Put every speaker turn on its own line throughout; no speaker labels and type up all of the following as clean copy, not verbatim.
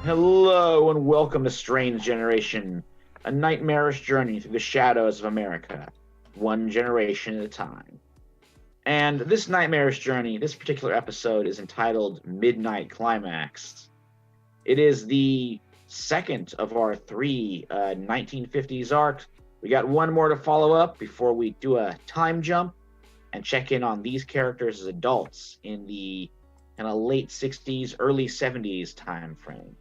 Hello and welcome to Strange Generation, a nightmarish journey through the shadows of America, one generation at a time. And this nightmarish journey, this particular episode, is entitled Midnight Climax. It is the second of our three 1950s arcs. We got one more to follow up before we do a time jump and check in on these characters as adults in the kind of late 60s, early 70s time frame.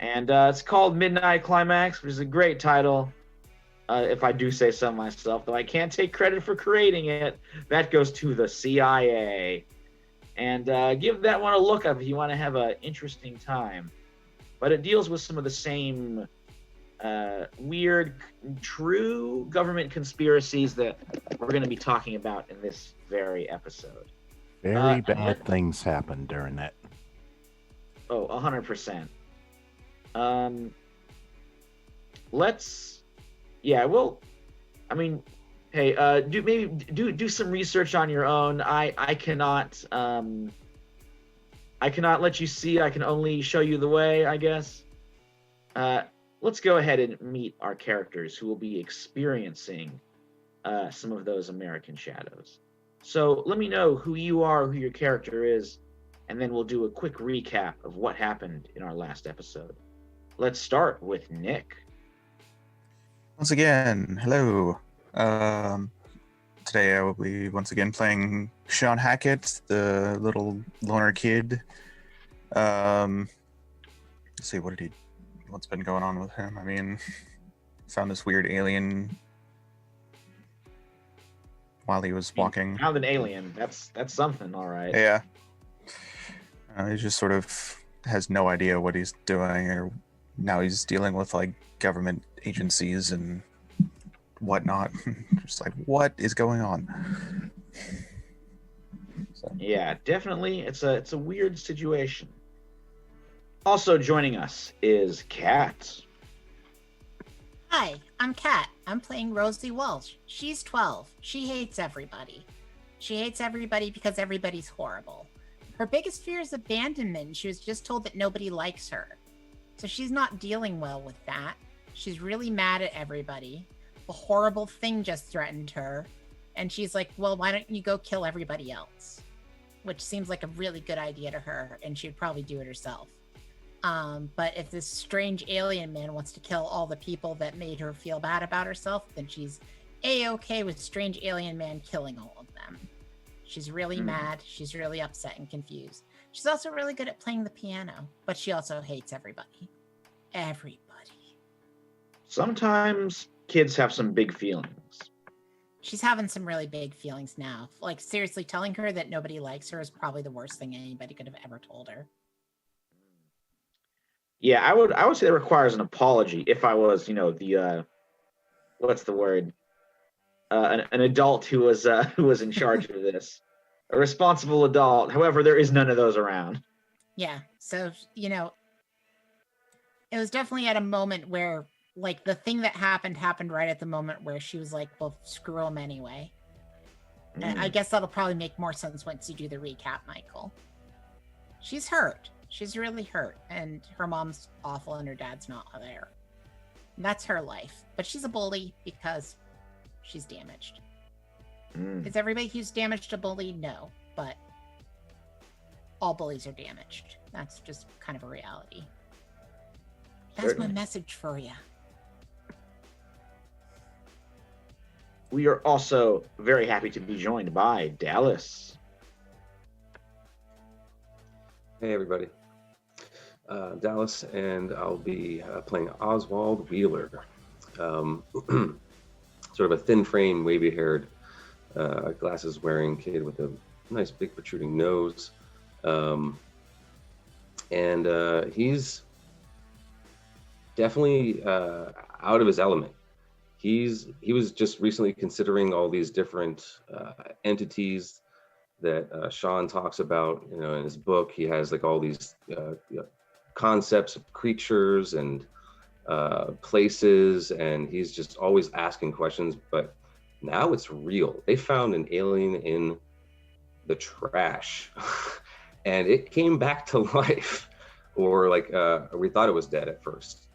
And it's called Midnight Climax, which is a great title, if I do say so myself, though I can't take credit for creating it. That goes to the CIA. And give that one a look up if you want to have an interesting time. But it deals with some of the same weird, true government conspiracies that we're going to be talking about in this very episode.
Very bad things happened during that.
Oh, 100%. Hey, do some research on your own. I cannot let you see. I can only show you the way, I guess. Let's go ahead and meet our characters who will be experiencing some of those American shadows. So let me know who you are, who your character is, and then we'll do a quick recap of what happened in our last episode. Let's start with Nick.
Once again, hello. Today I will be once again playing Sean Hackett, the little loner kid. Let's see, what's been going on with him? I mean, found this weird alien while he was walking.
Found an alien. That's something, all right.
Yeah. He just sort of has no idea what he's doing, or now he's dealing with like government agencies and whatnot. Just like, what is going on? So.
Yeah, definitely. It's a weird situation. Also joining us is Kat.
Hi, I'm Kat. I'm playing Rosie Walsh. She's 12. She hates everybody. She hates everybody because everybody's horrible. Her biggest fear is abandonment. She was just told that nobody likes her. So she's not dealing well with that. She's really mad at everybody. A horrible thing just threatened her. And she's like, well, why don't you go kill everybody else? Which seems like a really good idea to her, and she'd probably do it herself. But if this strange alien man wants to kill all the people that made her feel bad about herself, then she's A-okay with strange alien man killing all of them. She's really mad. She's really upset and confused. She's also really good at playing the piano, but she also hates everybody. Everybody.
Sometimes kids have some big feelings.
She's having some really big feelings now. Like, seriously, telling her that nobody likes her is probably the worst thing anybody could have ever told her.
Yeah, I would say that requires an apology if I was, the what's the word? An adult who was in charge of this. A responsible adult. However, there is none of those around.
Yeah, so, it was definitely at a moment where, like, the thing that happened right at the moment where she was like, well, screw him anyway. And I guess that'll probably make more sense once you do the recap, Michael. She's hurt. She's really hurt. And her mom's awful and her dad's not there. And that's her life. But she's a bully because she's damaged. Is everybody who's damaged a bully? No. But all bullies are damaged. That's just kind of a reality. That's
Certainly.
my message for you.
We are also very happy to be joined by Dallas.
Hey everybody, Dallas, and I'll be playing Oswald Wheeler, sort of a thin frame, wavy haired, glasses wearing kid with a nice big protruding nose. And he's definitely out of his element. He was just recently considering all these different entities that Sean talks about, in his book. He has like all these concepts of creatures and places, and he's just always asking questions. But now it's real. They found an alien in the trash, and it came back to life or like we thought it was dead at first.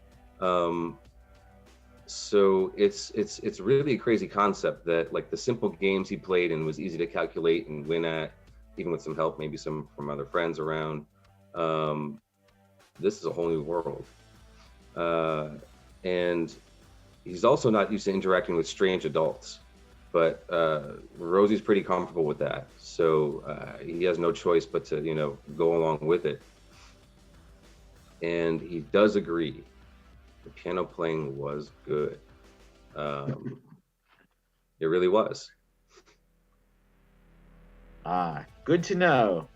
So it's really a crazy concept that like the simple games he played and was easy to calculate and win at, even with some help, maybe some from other friends around. This is a whole new world, and he's also not used to interacting with strange adults. But Rosie's pretty comfortable with that, so he has no choice but to go along with it. And he does agree. The piano playing was good. It really was.
Good to know.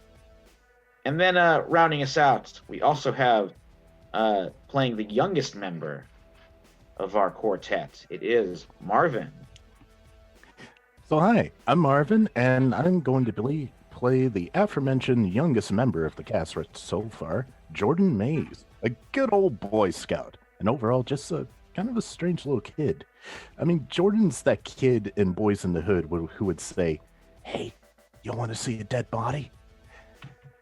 And then rounding us out, we also have playing the youngest member of our quartet. It is Marvin.
So hi, I'm Marvin, and I'm going to play the aforementioned youngest member of the cast so far, Jordan Mays, a good old Boy Scout, and overall just a kind of a strange little kid. I mean, Jordan's that kid in Boys in the Hood who would say, "Hey, you want to see a dead body?"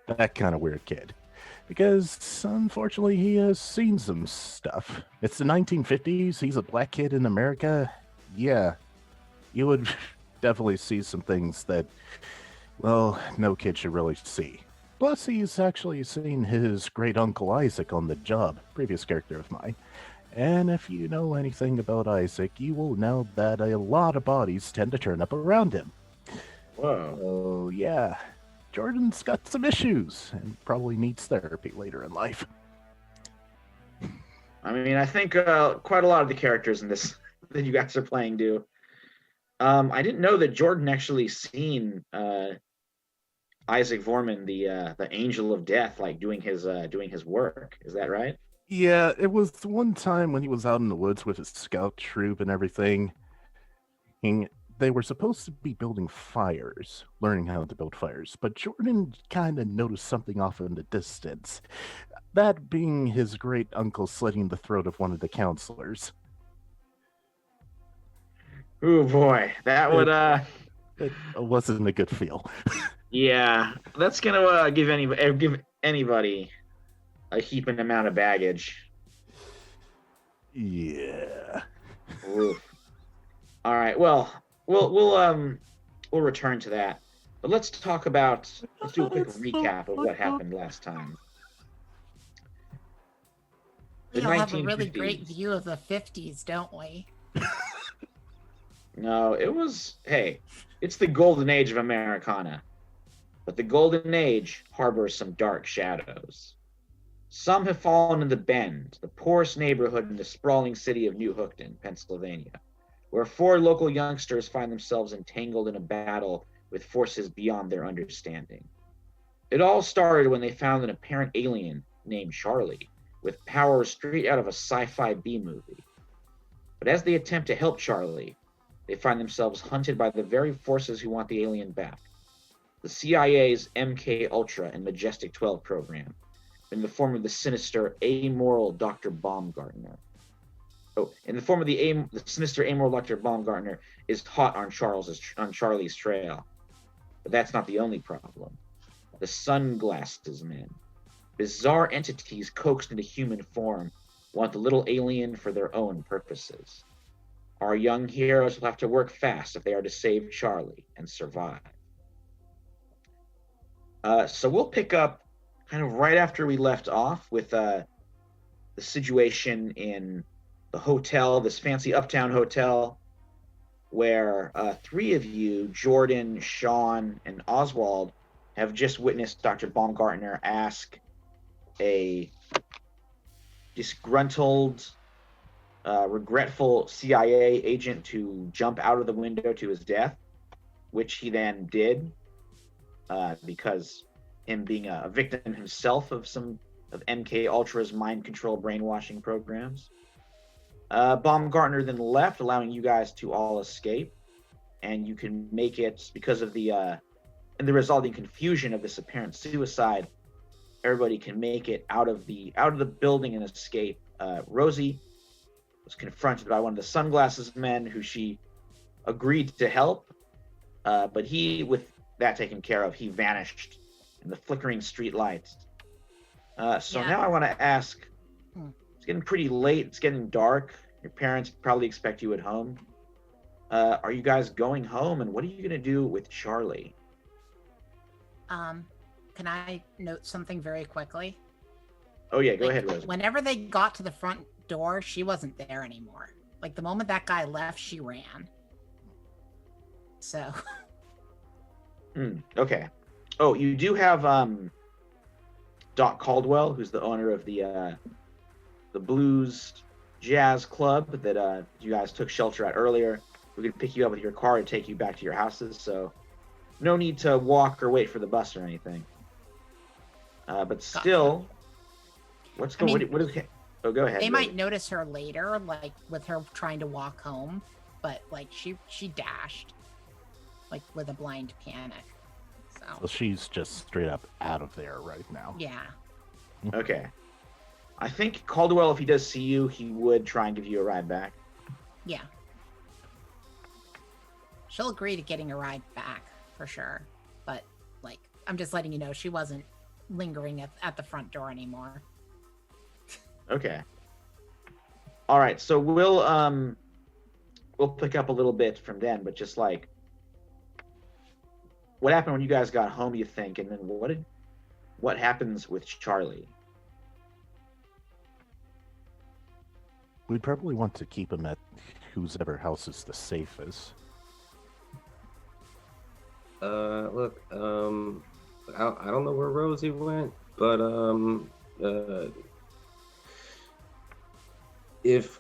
That kind of weird kid. Because, unfortunately, he has seen some stuff. It's the 1950s, he's a black kid in America. Yeah, you would definitely see some things that, well, no kid should really see. Plus, he's actually seen his great uncle Isaac on the job, previous character of mine. And if you know anything about Isaac, you will know that a lot of bodies tend to turn up around him.
Whoa.
Oh, yeah. Jordan's got some issues and probably needs therapy later in life.
I mean, I think quite a lot of the characters in this that you guys are playing do. I didn't know that Jordan actually seen Isaac Vorman, the Angel of Death, like doing his work. Is that right?
Yeah, it was one time when he was out in the woods with his scout troop and everything. They were supposed to be building fires, learning how to build fires, but Jordan kind of noticed something off in the distance. That being his great uncle slitting the throat of one of the counselors.
Oh boy, that would
It wasn't a good feel.
yeah, that's gonna give anybody a heaping amount of baggage.
Yeah.
Oof. All right, well, we'll return to that, but let's do a quick recap of what happened last time.
We
The
all have a really
1950s.
great view of the 50s, don't we?
No, it's the golden age of Americana, but the golden age harbors some dark shadows. Some have fallen in the Bend, the poorest neighborhood in the sprawling city of New Hookton, Pennsylvania, where 4 local youngsters find themselves entangled in a battle with forces beyond their understanding. It all started when they found an apparent alien named Charlie, with powers straight out of a sci-fi B-movie. But as they attempt to help Charlie, they find themselves hunted by the very forces who want the alien back. The CIA's MK Ultra and Majestic 12 program, in the form of the sinister, amoral Dr. Baumgartner. In the form of the sinister, amoral Dr. Baumgartner is hot on Charlie's trail. But that's not the only problem. The Sunglasses Men, bizarre entities coaxed into human form, want the little alien for their own purposes. Our young heroes will have to work fast if they are to save Charlie and survive. So we'll pick up kind of right after we left off with the situation in the hotel, this fancy uptown hotel, where 3 of you, Jordan, Sean, and Oswald, have just witnessed Dr. Baumgartner ask a disgruntled, regretful CIA agent to jump out of the window to his death, which he then did, because him being a victim himself of some of MK Ultra's mind control brainwashing programs. Baumgartner then left, allowing you guys to all escape, and you can make it because of the resulting confusion of this apparent suicide. Everybody can make it out of the building and escape. Rosie was confronted by one of the Sunglasses Men, who she agreed to help, but he, with that taken care of, he vanished in the flickering street lights. So
Yeah.
now I want to ask.
Hmm.
It's getting pretty late. It's getting dark. Your parents probably expect you at home. Are you guys going home, and what are you gonna do with Charlie?
Can I note something very quickly?
Oh yeah, go
Like,
ahead, Rosie.
whenever they got to the front door, she wasn't there anymore. Like, the moment that guy left, she ran. So,
Okay. Oh, you do have Doc Caldwell, who's the owner of the Blues Jazz Club that you guys took shelter at earlier. We could pick you up with your car and take you back to your houses, so no need to walk or wait for the bus or anything. But still, what's going?
mean,
What is? Oh, go ahead.
they
Rosie.
might notice her later, like, with her trying to walk home. But, like, she dashed. Like, with a blind panic.
So
So,
she's just straight up out of there right now.
yeah.
Okay. I think Caldwell, if he does see you, he would try and give you a ride back.
Yeah. She'll agree to getting a ride back, for sure. But, like, I'm just letting you know she wasn't lingering at the front door anymore.
Okay. All right, so we'll pick up a little bit from then, but just like what happened when you guys got home, you think, and then what happens with Charlie?
We'd probably want to keep him at whosever house is the safest.
Look, I don't know where Rosie went, but if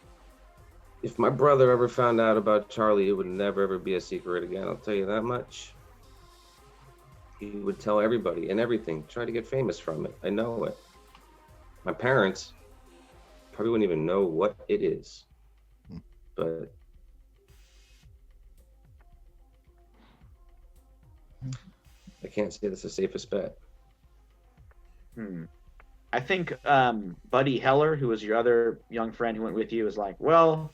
my brother ever found out about Charlie, it would never ever be a secret again. I'll tell you that much. He would tell everybody and everything, try to get famous from it. I know it. My parents probably wouldn't even know what it is, but I can't say that's the safest bet.
I think Buddy Heller, who was your other young friend who went with you, was like, well,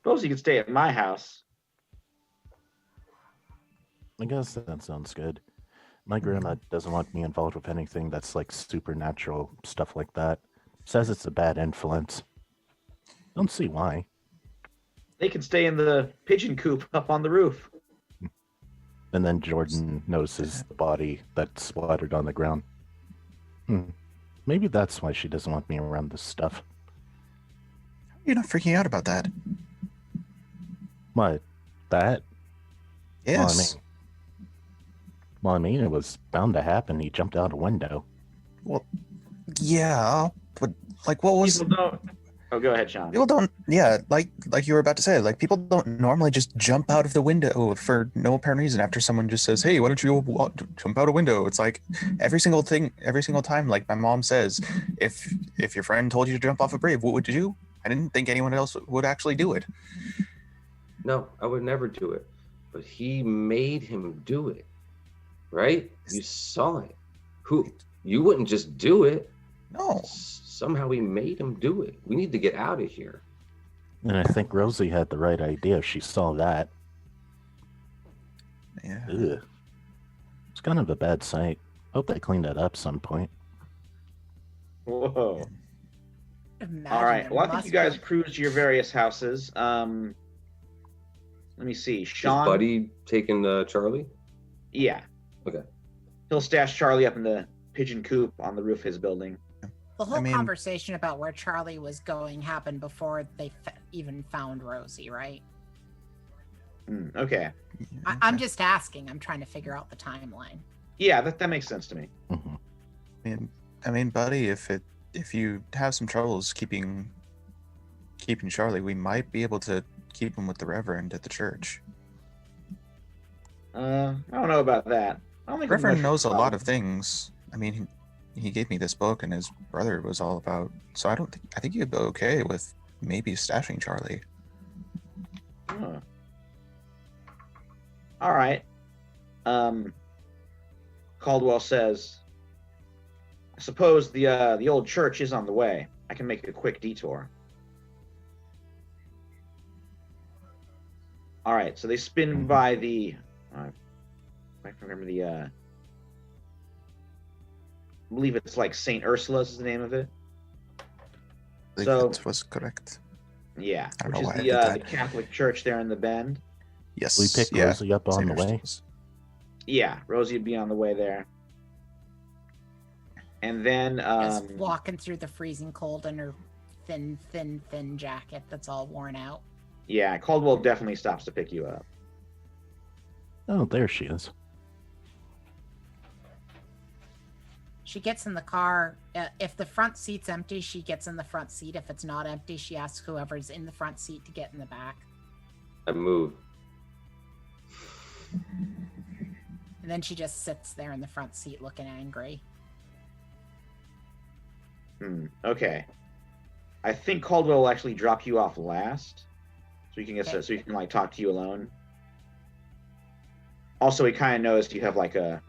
suppose you could stay at my house.
I guess that sounds good. My grandma doesn't want me involved with anything that's like supernatural stuff like that. Says it's a bad influence. Don't see why.
They can stay in the pigeon coop up on the roof.
And then Jordan notices the body that's splattered on the ground. Maybe that's why she doesn't want me around this stuff.
You're not freaking out about that.
What? That?
Yes.
Well, I mean, it was bound to happen. He jumped out a window.
Well, yeah, but like, what was?
People don't. Oh, go ahead, Sean.
People don't. Yeah, like you were about to say, like people don't normally just jump out of the window for no apparent reason after someone just says, "Hey, why don't you jump out a window?" It's like every single time. Like my mom says, if your friend told you to jump off a bridge, what would you do? I didn't think anyone else would actually do it.
No, I would never do it. But he made him do it. Right? You saw it. You wouldn't just do it.
No.
Somehow he made him do it. We need to get out of here.
And I think Rosie had the right idea. She saw that.
Yeah.
Ugh. It's kind of a bad sight. Hope they cleaned that up some point.
Whoa.
Imagine
All right.
there
Well, I think
must
you guys
be-
cruised to your various houses. Let me see.
Is
Sean.
Buddy taking Charlie?
Yeah.
Okay.
He'll stash Charlie up in the pigeon coop on the roof of his building.
The whole
I mean-
conversation about where Charlie was going happened before they even found Rosie, right?
Okay.
I'm just asking. I'm trying to figure out the timeline.
Yeah, that makes sense to me.
Mm-hmm.
I mean, buddy, if you have some troubles keeping Charlie, we might be able to keep him with the Reverend at the church.
I don't know about that. I don't think there's
Reverend
much
knows a lot
problem.
of things. I mean, he gave me this book, and his brother was all about. So I think you'd be okay with maybe stashing Charlie.
Huh. All right. Caldwell says, I suppose the old church is on the way. I can make a quick detour. All right, so they spin by the. I can remember believe it's like Saint Ursula's is the name of it.
I think
So
that was correct.
yeah,
I don't
which
know
is
why I did
the
that.
Catholic church there in the Bend.
Yes.
We pick
yeah.
Rosie up on
Saint
the way.
Ursula's.
Yeah, Rosie would be on the way there. And then
Just walking through the freezing cold in her thin jacket that's all worn out.
yeah, Caldwell definitely stops to pick you up.
Oh, there she is.
She gets in the car. If the front seat's empty, she gets in the front seat. If it's not empty, she asks whoever's in the front seat to get in the back.
I move.
And then she just sits there in the front seat looking angry.
Okay. I think Caldwell will actually drop you off last, so you can get
Okay.
so you can like talk to you alone. Also, he kind of knows you have like a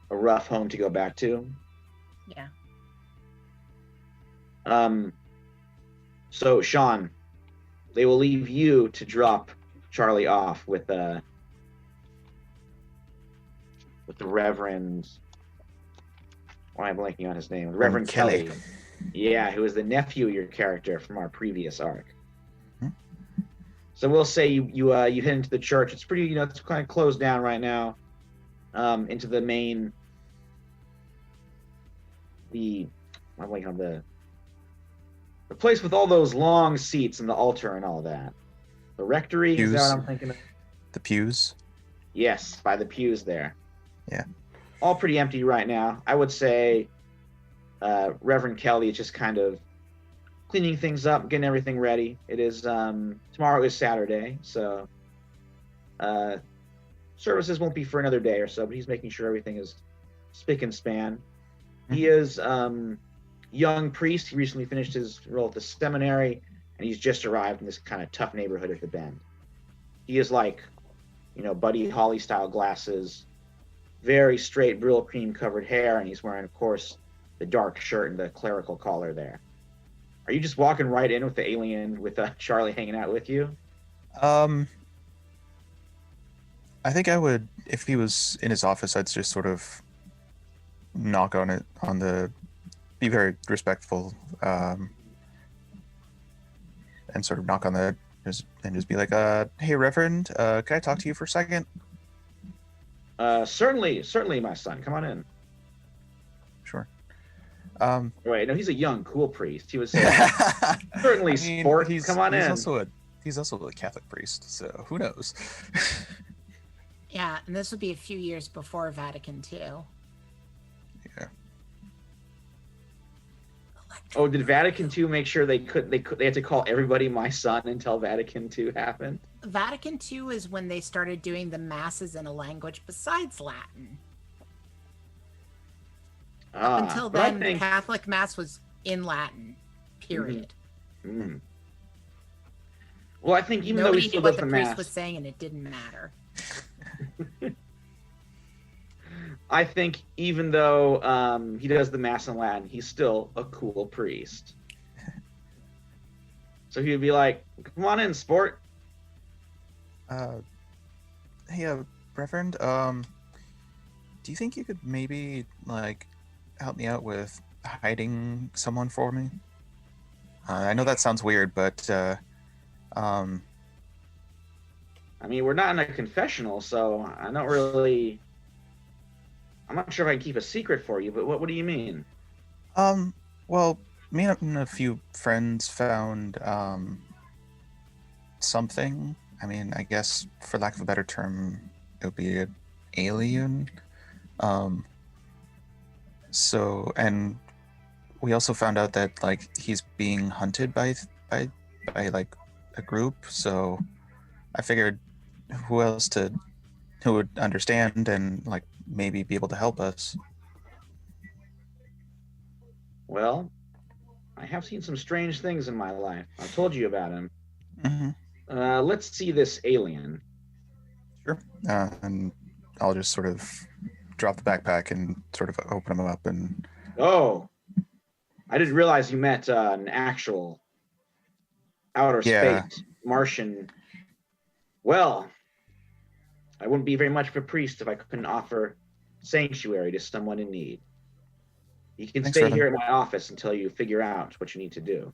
rough home to go back to.
Yeah.
So Sean, they will leave you to drop Charlie off with the Reverend. Why am I blanking on his name? Reverend Kelly. Yeah, who is the nephew of your character from our previous arc.
Mhm.
So we'll say you head into the church. It's pretty, it's kind of closed down right now. Into the main. I'm blanking on the place with all those long seats and the altar and all that. The rectory, is that
Pews.
what I'm thinking of?
The pews.
Yes, by the pews there.
Yeah.
All pretty empty right now. I would say Reverend Kelly is just kind of cleaning things up, getting everything ready. It is tomorrow is Saturday, so services won't be for another day or so, but he's making sure everything is spick and span. He is young priest. He recently finished his role at the seminary, and he's just arrived in this kind of tough neighborhood at the Bend. He is like, Buddy Holly style glasses, very straight Brill cream covered hair, and he's wearing, of course, the dark shirt and the clerical collar there. Are you just walking right in with the alien with Charlie hanging out with you?
I think I would, if he was in his office, I'd just sort of knock on it, be very respectful, and sort of knock on the, and just be like, hey, Reverend, can I talk to you for a second?
Certainly, my son. Come on in.
Sure.
Wait, no, he's a young, cool priest. He would say, certainly, sport. Come on in.
He's also a Catholic priest, so who knows?
Yeah, and this would be a few years before Vatican II.
Yeah.
Oh, did Vatican II make sure they had to call everybody my son until Vatican II happened?
Vatican II is when they started doing the masses in a language besides Latin. Up until
but I
then,
think-
the Catholic Mass was in Latin, period.
Mm. Well, I think even though
Nobody
he
knew
still
what
does
the
the
priest
mass,
was saying, and it didn't matter.
I think even though he does the mass in Latin, he's still a cool priest. So he would be like, "Come on in, sport."
Hey, Reverend, do you think you could maybe, like, help me out with hiding someone for me? I know that sounds weird, but,
I mean, we're not in a confessional, so I'm not sure if I can keep a secret for you, but what do you mean?
Well, me and a few friends found, something. I mean, I guess, for lack of a better term, it would be an alien. So, and we also found out that, like, he's being hunted by like a group. So I figured who would understand and, like, maybe be able to help us.
Well, I have seen some strange things in my life. I told you about him.
Mm-hmm.
Let's see this alien.
Sure. And I'll just sort of drop the backpack and sort of open them up and.
Oh, I didn't realize you meant an actual outer
Yeah.
space Martian. Well, I wouldn't be very much of a priest if I couldn't offer sanctuary to someone in need. You can
Thanks,
stay
Revan.
here at my office until you figure out what you need to do.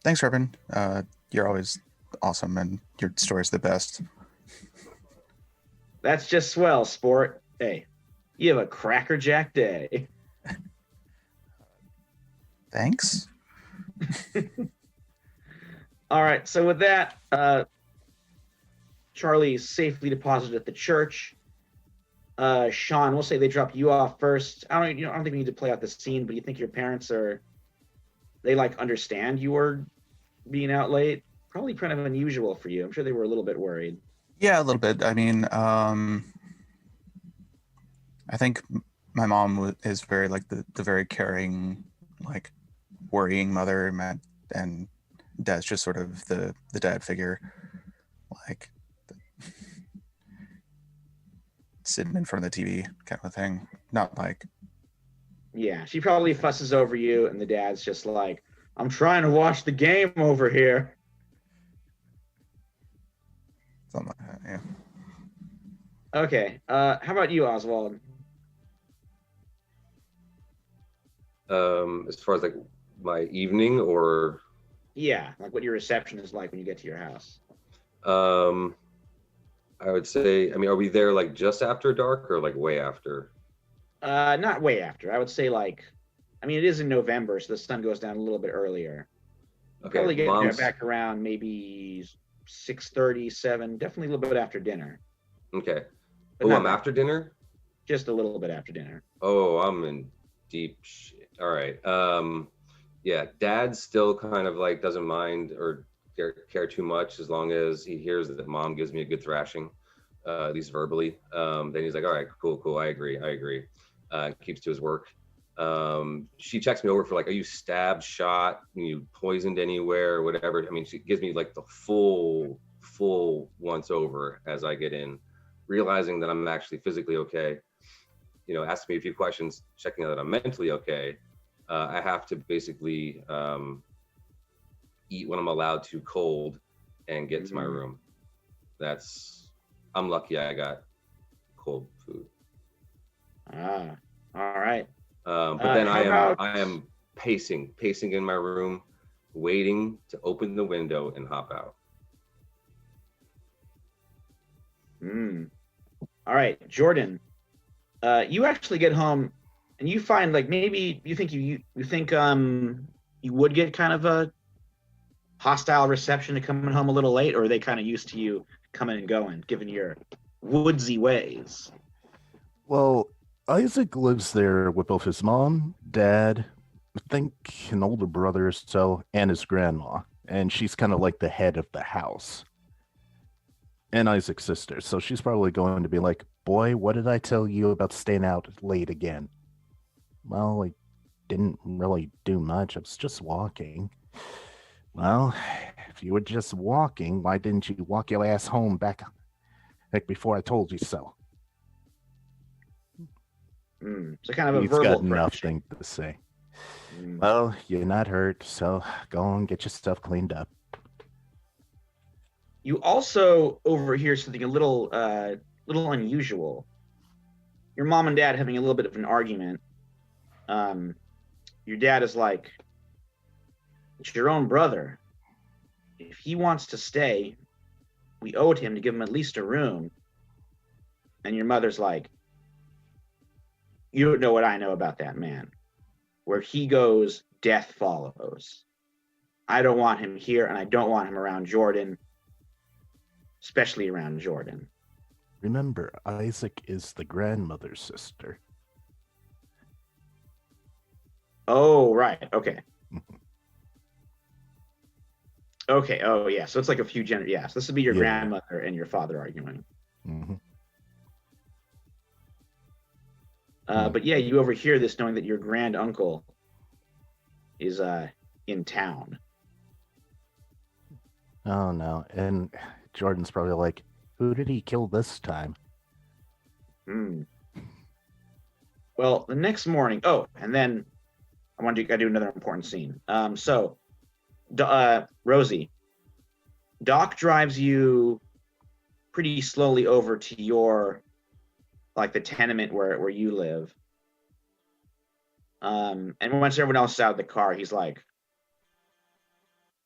Thanks, Revan. You're always awesome, and your story's the best.
That's just swell, sport. Hey, you have a crackerjack day.
Thanks.
All right, so with that, Charlie's safely deposited at the church. Sean, we'll say they drop you off first. I don't think we need to play out the scene, but you think your parents they like understand you were being out late? Probably kind of unusual for you. I'm sure they were a little bit worried.
Yeah, a little bit. I mean, I think my mom is very like the very caring, like worrying mother, and dad's just sort of the dad figure, like sitting in front of the TV kind of thing. Not like,
Yeah, she probably fusses over you, and the dad's just like, I'm trying to watch the game over here.
something like that. Yeah.
Okay, how about you, Oswald?
As far as like my evening, or
Yeah, like what your reception is like when you get to your house.
I would say, I mean, are we there like just after dark or like way after?
Not way after. I would say it is in November, so the sun goes down a little bit earlier.
Okay,
Probably get
mom's
back around maybe 6:30, 7, definitely a little bit after dinner.
okay.
But
Oh,
not
I'm
that-
after dinner.
Just a little bit after dinner.
Oh, I'm in deep shit. All right. Yeah, dad still kind of like doesn't mind or care too much as long as he hears that mom gives me a good thrashing, at least verbally. Then he's like, all right, cool. I agree. Keeps to his work. She checks me over for like, are you stabbed, shot, you poisoned anywhere, whatever. I mean, she gives me like the full once over as I get in, realizing that I'm actually physically okay. Asking me a few questions, checking out that I'm mentally okay. I have to basically eat when I'm allowed to cold and get to my room. I'm lucky I got cold food.
Ah, all right.
But then
how
I am pacing in my room, waiting to open the window and hop out.
All right, Jordan. You actually get home, and you find like maybe you think you would get kind of a hostile reception to coming home a little late, or are they kind of used to you coming and going, given your woodsy ways?
Well, Isaac lives there with both his mom, dad, I think an older brother or so, and his grandma. And she's kind of like the head of the house. And Isaac's sister. So she's probably going to be like, boy, what did I tell you about staying out late again? Well, I didn't really do much. I was just walking. Well, if you were just walking, why didn't you walk your ass home back before I told you so?
So kind of a
He's
verbal
got
correction.
nothing to say. Well, you're not hurt, so go and get your stuff cleaned up.
You also overhear something a little unusual. Your mom and dad having a little bit of an argument. Your dad is like, it's your own brother. If he wants to stay, we owe it him to give him at least a room. And your mother's like, you don't know what I know about that man. Where he goes, death follows. I don't want him here, and I don't want him around Jordan, especially around Jordan.
Remember, Isaac is the grandmother's sister.
Oh, right. Okay. Okay. Oh, yeah. So it's like a few yeah. So this would be your grandmother and your father arguing.
Mm-hmm.
But yeah, you overhear this knowing that your grand uncle is in town.
Oh, no. And Jordan's probably like, who did he kill this time?
Well, the next morning. Oh, and then I gotta do another important scene. Rosie, Doc drives you pretty slowly over to your, like, the tenement where you live. And once everyone else is out of the car, he's like,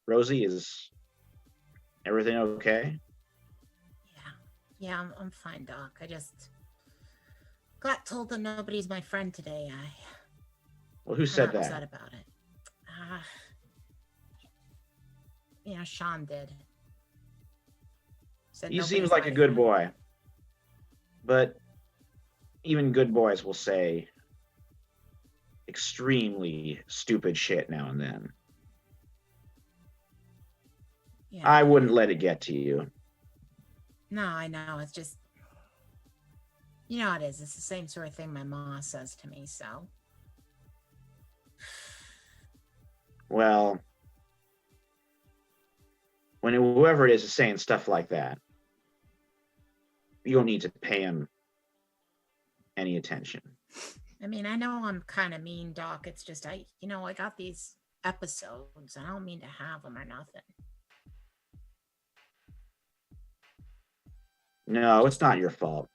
Rosie, is everything okay?
Yeah, I'm fine, Doc. I just got told that nobody's my friend today.
Well, who
I'm
said
upset
that?
about it. Sean did. Said
He seems
nobody's
like
my
a good
friend.
boy. But even good boys will say extremely stupid shit now and then.
Yeah.
I wouldn't let it get to you.
No, I know. It's just, you know how it is. It's the same sort of thing my mom says to me, so.
Well, when whoever it is saying stuff like that, you don't need to pay him any attention.
I mean, I know I'm kind of mean, Doc. It's just, I got these episodes. I don't mean to have them or nothing.
No, it's not your fault.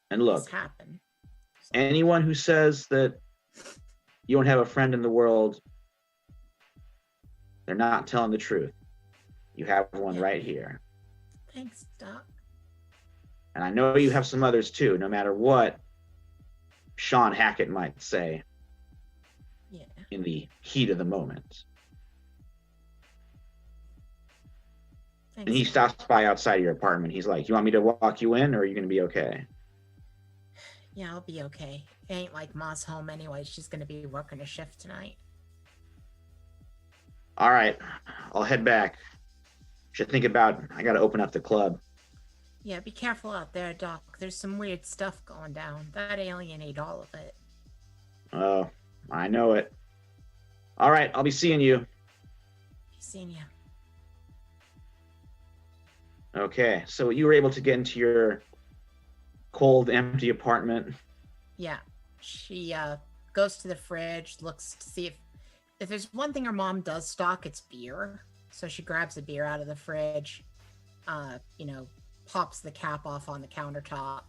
And look,
This happened. So.
anyone who says that you don't have a friend in the world, they're not telling the truth. You have one right here.
Thanks, Doc.
And I know you have some others too, no matter what Sean Hackett might say in the heat of the moment.
Thanks,
And he stops by outside your apartment. He's like, you want me to walk you in, or are you going to be okay?
Yeah, I'll be okay. It ain't like Ma's home anyway. She's going to be working a shift tonight.
All right, I'll head back. Should think about, I got to open up the club.
Yeah, be careful out there, Doc. There's some weird stuff going down. That alien ate all of it.
Oh, I know it. All right, I'll be seeing you.
Be seeing you.
Okay, so you were able to get into your cold, empty apartment.
Yeah, she goes to the fridge, looks to see if there's one thing her mom does stock, it's beer. So she grabs a beer out of the fridge, pops the cap off on the countertop,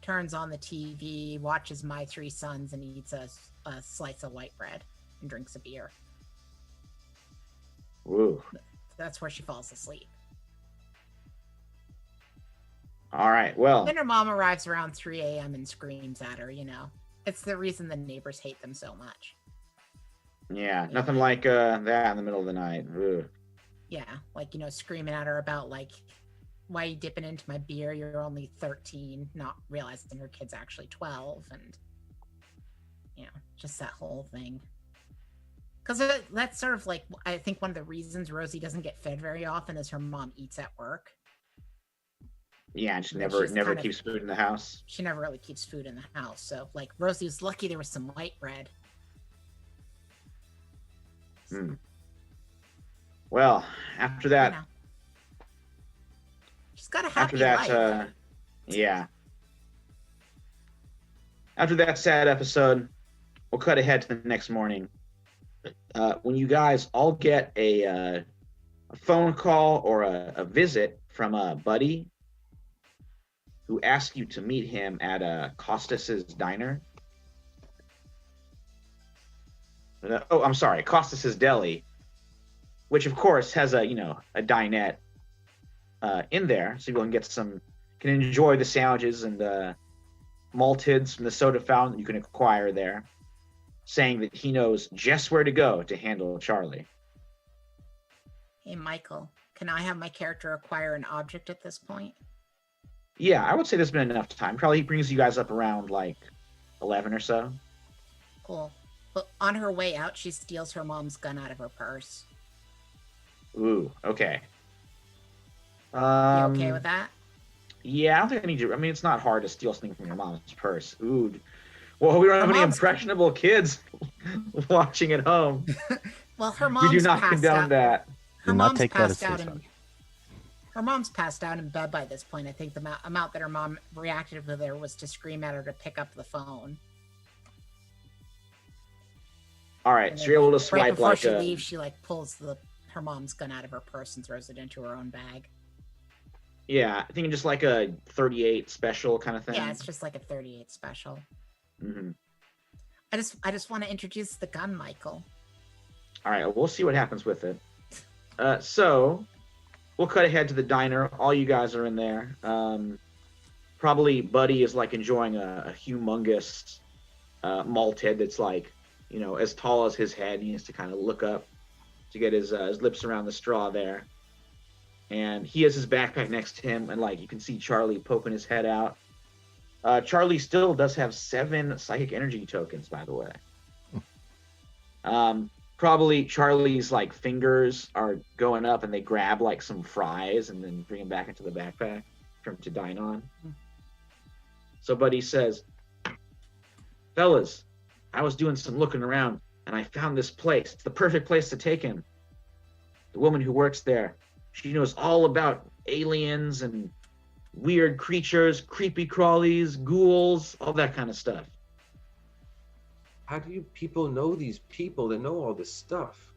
turns on the TV, watches My Three Sons, and eats a slice of white bread and drinks a beer.
Ooh.
That's where she falls asleep.
All right, well.
Then her mom arrives around 3 a.m. and screams at her, It's the reason the neighbors hate them so much.
Yeah, nothing like that in the middle of the night. Ugh.
Yeah, screaming at her about, why are you dipping into my beer? You're only 13, not realizing her kid's actually 12, and, just that whole thing. Because that's sort of I think one of the reasons Rosie doesn't get fed very often is her mom eats at work.
Yeah, and she never keeps food in the house.
She never really keeps food in the house. So, Rosie was lucky there was some white bread.
Well, after that...
She's got a happy life.
Yeah. After that sad episode, we'll cut ahead to the next morning. When you guys all get a phone call or a visit from a buddy who asked you to meet him at Costas's diner. I'm sorry, Costas's Deli, which of course has a dinette in there, so people can enjoy the sandwiches and malteds from the soda fountain you can acquire there, saying that he knows just where to go to handle Charlie.
Hey, Michael, can I have my character acquire an object at this point?
Yeah, I would say there's been enough time. Probably brings you guys up around 11 or so.
Cool. But on her way out, she steals her mom's gun out of her purse.
Ooh, okay.
You okay with that?
Yeah, I don't think I need to. I mean, it's not hard to steal something from your mom's purse. Ooh. Well, we don't have any impressionable kids watching at home.
Well, her mom's
we do not condone that.
Her mom's passed out her mom's passed out in bed by this point. I think the amount that her mom reacted with her was to scream at her to pick up the phone.
All right, so you're able to swipe
right before she leaves, she pulls her mom's gun out of her purse and throws it into her own bag.
Yeah, I think just a 38 special kind of thing.
Yeah, it's just a 38 special.
Mm-hmm.
I just want to introduce the gun, Michael.
All right, we'll see what happens with it. So we'll cut ahead to the diner. All you guys are in there. Probably Buddy is like enjoying a humongous malt head that's like, as tall as his head. He has to kind of look up to get his lips around the straw there. And he has his backpack next to him, and like you can see Charlie poking his head out. Charlie still does have 7 psychic energy tokens, by the way. Probably Charlie's like fingers are going up and they grab like some fries and then bring them back into the backpack for him to dine on. So Buddy says, fellas, I was doing some looking around and I found this place. It's the perfect place to take him. The woman who works there, she knows all about aliens and weird creatures, creepy crawlies, ghouls, all that kind of stuff.
How do you people know these people that know all this stuff?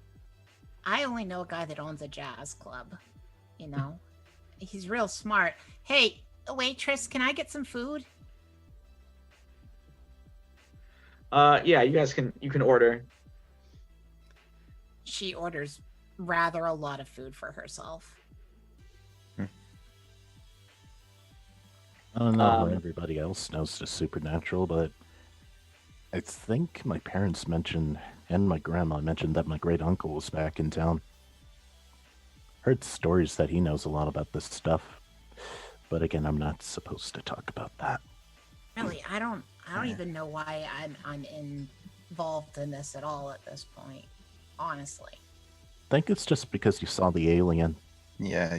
I only know a guy that owns a jazz club. He's real smart. Hey, waitress, can I get some food?
Yeah, you can order.
She orders rather a lot of food for herself.
I don't know what everybody else knows the supernatural, but I think my parents mentioned, and my grandma mentioned, that my great uncle was back in town. Heard stories that he knows a lot about this stuff, but again, I'm not supposed to talk about that.
Really, I don't even know why I'm involved in this at all at this point. Honestly.
I think it's just because you saw the alien.
Yeah,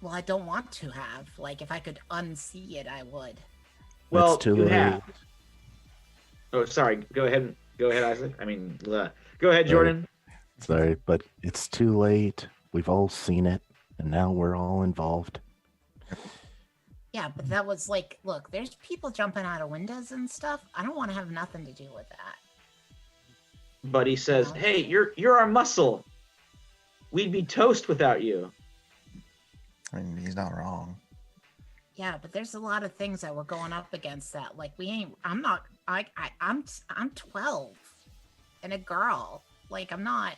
Well, I don't want to have. Like, if I could unsee it, I would.
Well,
it's too
you
late.
have. Oh, sorry. Go ahead, Isaac. Go ahead, Jordan.
Sorry, but it's too late. We've all seen it, and now we're all involved.
Yeah, but that was like, look, there's people jumping out of windows and stuff. I don't want to have nothing to do with that.
Buddy says, "Hey, you're our muscle. We'd be toast without you."
I mean, he's not wrong.
Yeah, but there's a lot of things that we're going up against that. Like, I'm 12 and a girl. Like, I'm not.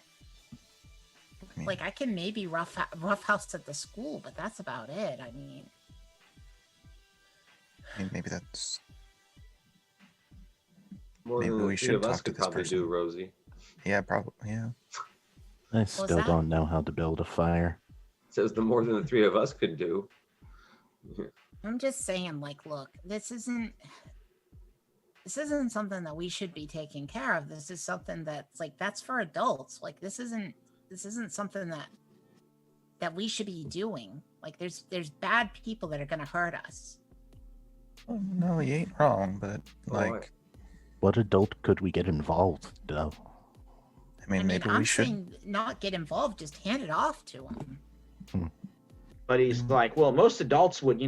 Like, I can maybe rough house at the school, but that's about it. I mean,
maybe that's
More
maybe
than
we
the
should
three of
talk
us
to
could
this
probably
person.
do, Rosie.
Yeah, probably. Yeah.
I still
that?
don't know how to build a fire.
Says the more than the 3 of us could do.
I'm just saying, like, look, this isn't something that we should be taking care of. This is something that's like, that's for adults. Like, this isn't something that we should be doing. Like, there's bad people that are going to hurt us.
Oh, no, he ain't wrong, but like,
What adult could we get involved, though?
I mean, maybe
I'm
we should.
saying not get involved, just hand it off to them.
But he's like, well, most adults would,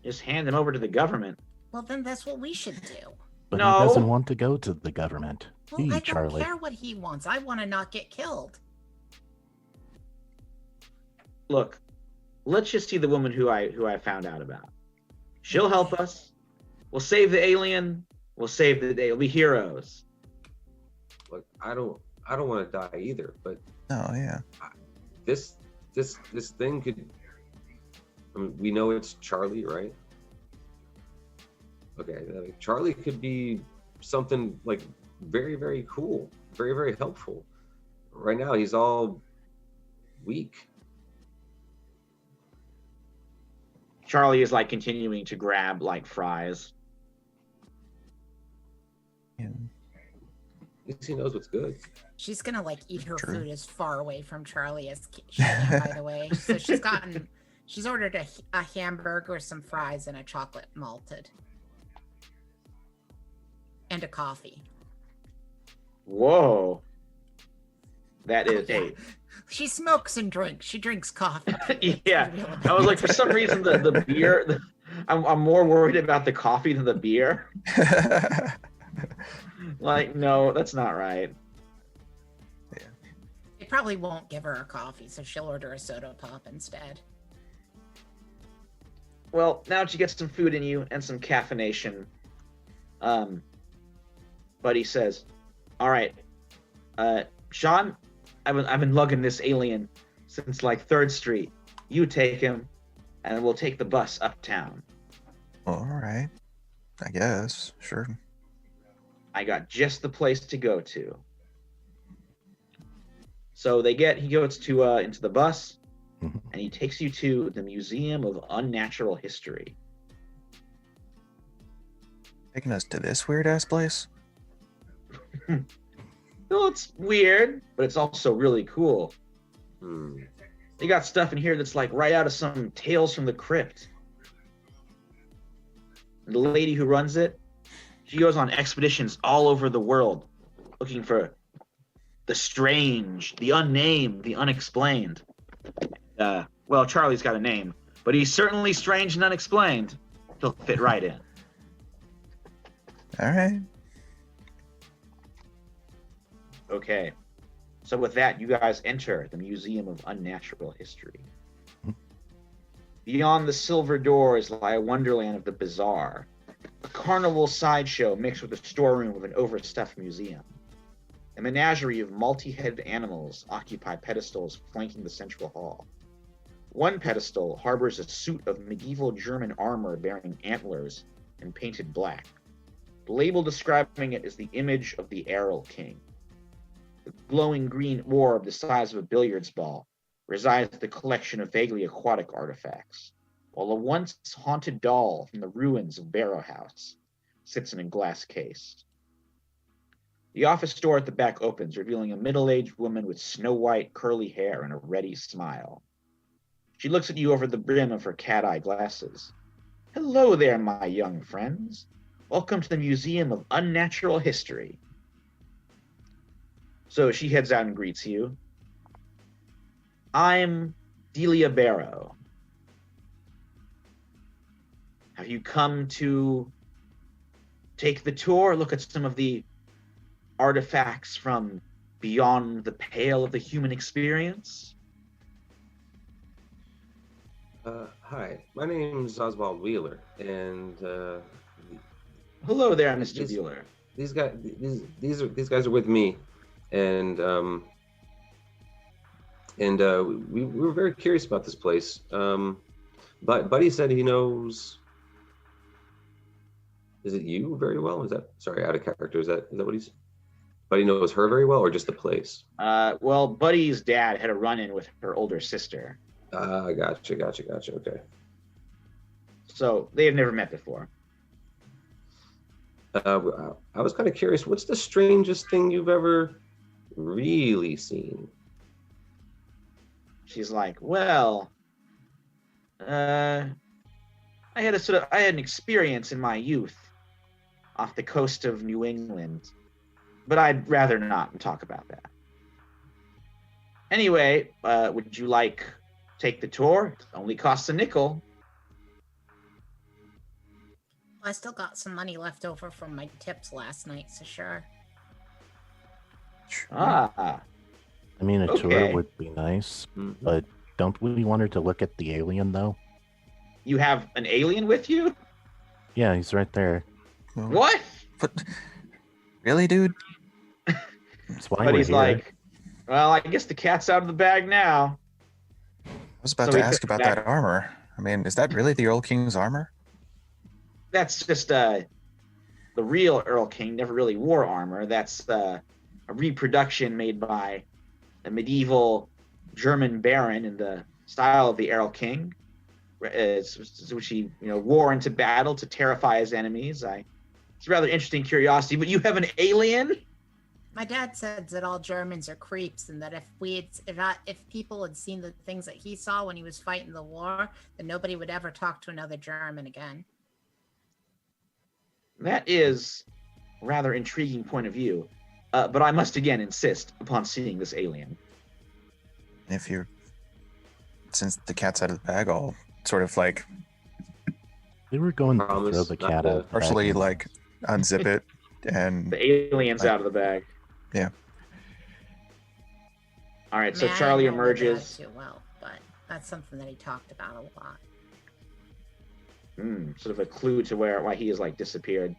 just hand them over to the government.
Well, then that's what we should do.
But
No.
he doesn't want to go to the government.
Well, I don't
Charlie.
care what he wants. I want to not get killed.
Look, let's just see the woman who I found out about. She'll help us. We'll save the alien. We'll save the day. We'll be heroes.
Look, I don't want to die either, but
Oh, yeah.
this thing could. I mean, we know it's Charlie, right? Okay, Charlie could be something like very, very cool, very, very helpful. Right now, he's all weak.
Charlie is like continuing to grab like fries.
Yeah.
At least he knows what's good.
She's gonna like eat her
True.
food as far away from Charlie as she can, by the way. So she's ordered a hamburger, some fries, and a chocolate malted. And a coffee.
Whoa. That is
Yeah. She smokes and drinks. She drinks coffee.
Yeah. I was like, for some reason, the beer. I'm more worried about the coffee than the beer. Like, no, that's not right.
They probably won't give her a coffee, so she'll order a soda pop instead.
Well, now that you get some food in you and some caffeination, But he says, "All right, Sean, I've been lugging this alien since like 3rd Street. You take him, and we'll take the bus uptown.
All right. I guess. Sure.
I got just the place to go to." So he goes to into the bus,
Mhm.
and he takes you to the Museum of Unnatural History.
Taking us to this weird ass place?
Well, it's weird, but it's also really cool.
Hmm.
They got stuff in here that's like right out of some Tales from the Crypt. The lady who runs it, she goes on expeditions all over the world looking for the strange, the unnamed, the unexplained. Well, Charlie's got a name, but he's certainly strange and unexplained. He'll fit right in.
All right.
Okay. So with that, you guys enter the Museum of Unnatural History. Beyond the silver doors lie a wonderland of the bizarre, a carnival sideshow mixed with the storeroom of an overstuffed museum. A menagerie of multi-headed animals occupy pedestals flanking the central hall. One pedestal harbors a suit of medieval German armor bearing antlers and painted black. The label describing it is the image of the Errol King. The glowing green orb the size of a billiards ball resides the collection of vaguely aquatic artifacts, while a once haunted doll from the ruins of Barrow House sits in a glass case. The office door at the back opens, revealing a middle-aged woman with snow-white curly hair and a ready smile. She looks at you over the brim of her cat-eye glasses. "Hello there, my young friends. Welcome to the Museum of Unnatural History." So she heads out and greets you. "I'm Delia Barrow. Have you come to take the tour, look at some of the artifacts from beyond the pale of the human experience?"
Hi, my name's Oswald Wheeler, and
"Hello there, Mr.
This-
Bueller.
these guys are with me, and we were very curious about this place. But Buddy said he knows. Is it you very well? Is that, sorry, out of character? Is that what he's? Buddy knows her very well, or just the place?
Well, Buddy's dad had a run-in with her older sister,
Gotcha. Okay.
so they have never met before.
I was kind of curious. What's the strangest thing you've ever really seen?
She's like, "Well, I had an experience in my youth off the coast of New England, but I'd rather not talk about that. Anyway, would you like take the tour? It only costs a nickel."
I still got some money left over from my tips last night, so sure.
Ah,
I mean, a
Okay.
tour would be nice,
Mhm.
but don't we want her to look at the alien, though?
you have an alien with you?
Yeah, he's right there.
Well,
What?
What? Really, dude?
That's why
But
we're
he's
here.
like, "Well, I guess the cat's out of the bag now."
I was about
So
to
he
ask
took
about
back-
that armor. I mean, is that really the Earl King's armor?
That's just the real Earl King never really wore armor. That's a reproduction made by a medieval German baron in the style of the Errol King, which he wore into battle to terrify his enemies. It's a rather interesting curiosity. But you have an alien?
My dad said that all Germans are creeps, and that if people had seen the things that he saw when he was fighting the war, then nobody would ever talk to another German again.
That is a rather intriguing point of view. But I must again insist upon seeing this alien.
If you're, since the cat's out of the bag, I'll sort of like
We were going to
Promise
throw the
not
cat
to-
out. the bag
partially
and-
like unzip it and
The alien's
Right.
out of the bag.
Yeah.
All right,
I
so
mean, I
Charlie
didn't know my dad
emerges.
too well, but that's something that he talked about a lot.
Sort of a clue to why he has like disappeared.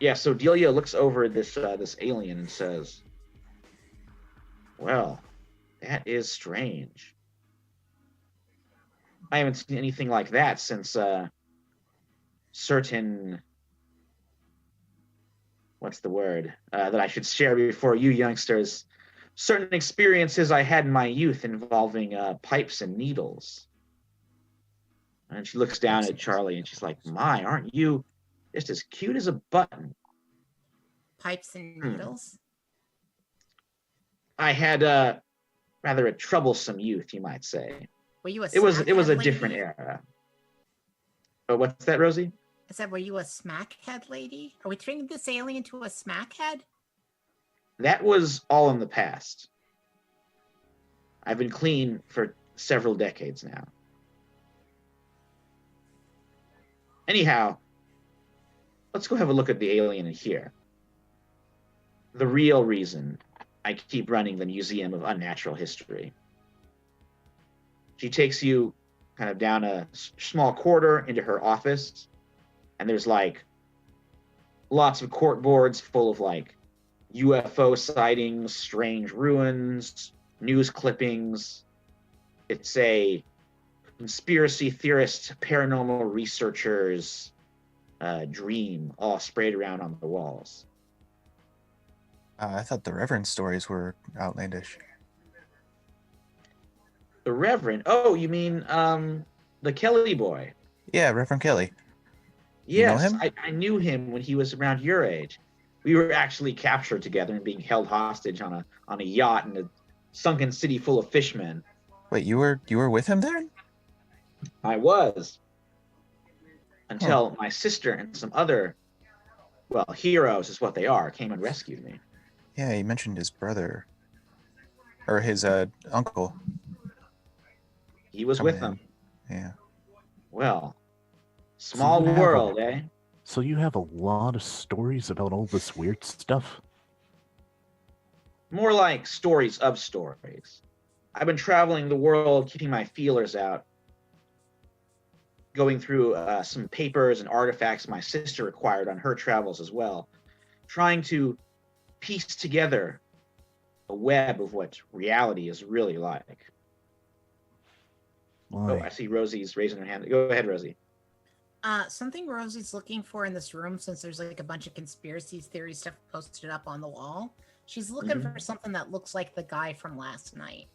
Yeah, so Delia looks over this alien and says, "Well, that is strange. I haven't seen anything like that since certain what's the word that I should share before you youngsters? Certain experiences I had in my youth involving pipes and needles." And she looks down at Charlie and she's like, "My, aren't you just as cute as a button?"
Pipes and needles?
I had rather a troublesome youth, you might say.
Were you a
It was a
lady?
different era. Oh, what's that, Rosie?
I said, were you a smackhead lady? Are we turning this alien into a smackhead?
That was all in the past. I've been clean for several decades now. Anyhow, let's go have a look at the alien in here. The real reason I keep running the Museum of Unnatural History. She takes you kind of down a small corridor into her office, and there's like lots of cork boards full of like UFO sightings, strange ruins, news clippings. It's a conspiracy theorist, paranormal researchers' dream all sprayed around on the walls.
I thought the Reverend stories were outlandish.
The Reverend? Oh, you mean the Kelly boy?
Yeah, Reverend Kelly.
Yes,
You know him?
I knew him when he was around your age. We were actually captured together and being held hostage on a yacht in a sunken city full of fishmen.
Wait, you were with him there?
I was. Until my sister and some other, well, heroes is what they are, came and rescued me.
Yeah, he mentioned his brother. Or his uncle.
He was with them.
Yeah.
Well, small
you have
world, eh?
So you have a lot of stories about all this weird stuff?
More like stories of stories. I've been traveling the world, keeping my feelers out, going through some papers and artifacts my sister acquired on her travels as well, trying to piece together a web of what reality is really like.
Why?
Oh, I see Rosie's raising her hand. Go ahead, Rosie.
Something Rosie's looking for in this room, since there's like a bunch of conspiracy theory stuff posted up on the wall. She's looking for something that looks like the guy from last night.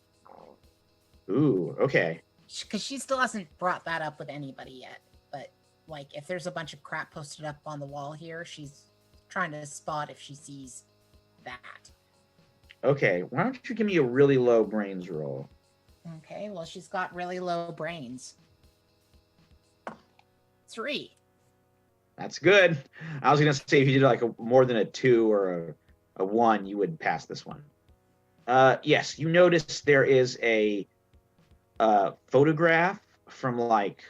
Ooh, okay.
Because she still hasn't brought that up with anybody yet. But like, if there's a bunch of crap posted up on the wall here, she's trying to spot if she sees that.
Okay, why don't you give me a really low brains roll?
Okay, well, she's got really low brains. 3.
That's good. I was gonna say if you did like more than a 2 or a 1, you would pass this one. Yes, you notice there is a photograph from like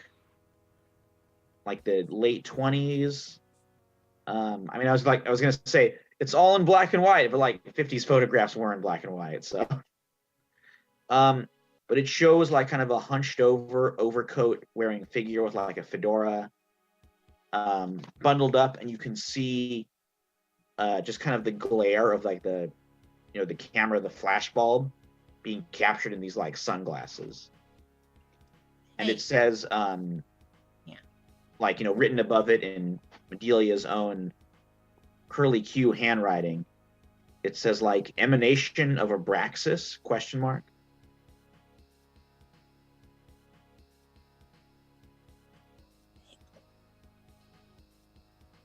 the late 20s. I mean, I was gonna say it's all in black and white, but like 50s photographs were in black and white, so. But it shows like kind of a hunched over overcoat wearing figure with like a fedora, bundled up, and you can see just kind of the glare of like the camera, the flash bulb being captured in these like sunglasses. And it says, like, written above it in Medelia's own curly Q handwriting, it says like emanation of Abraxas ?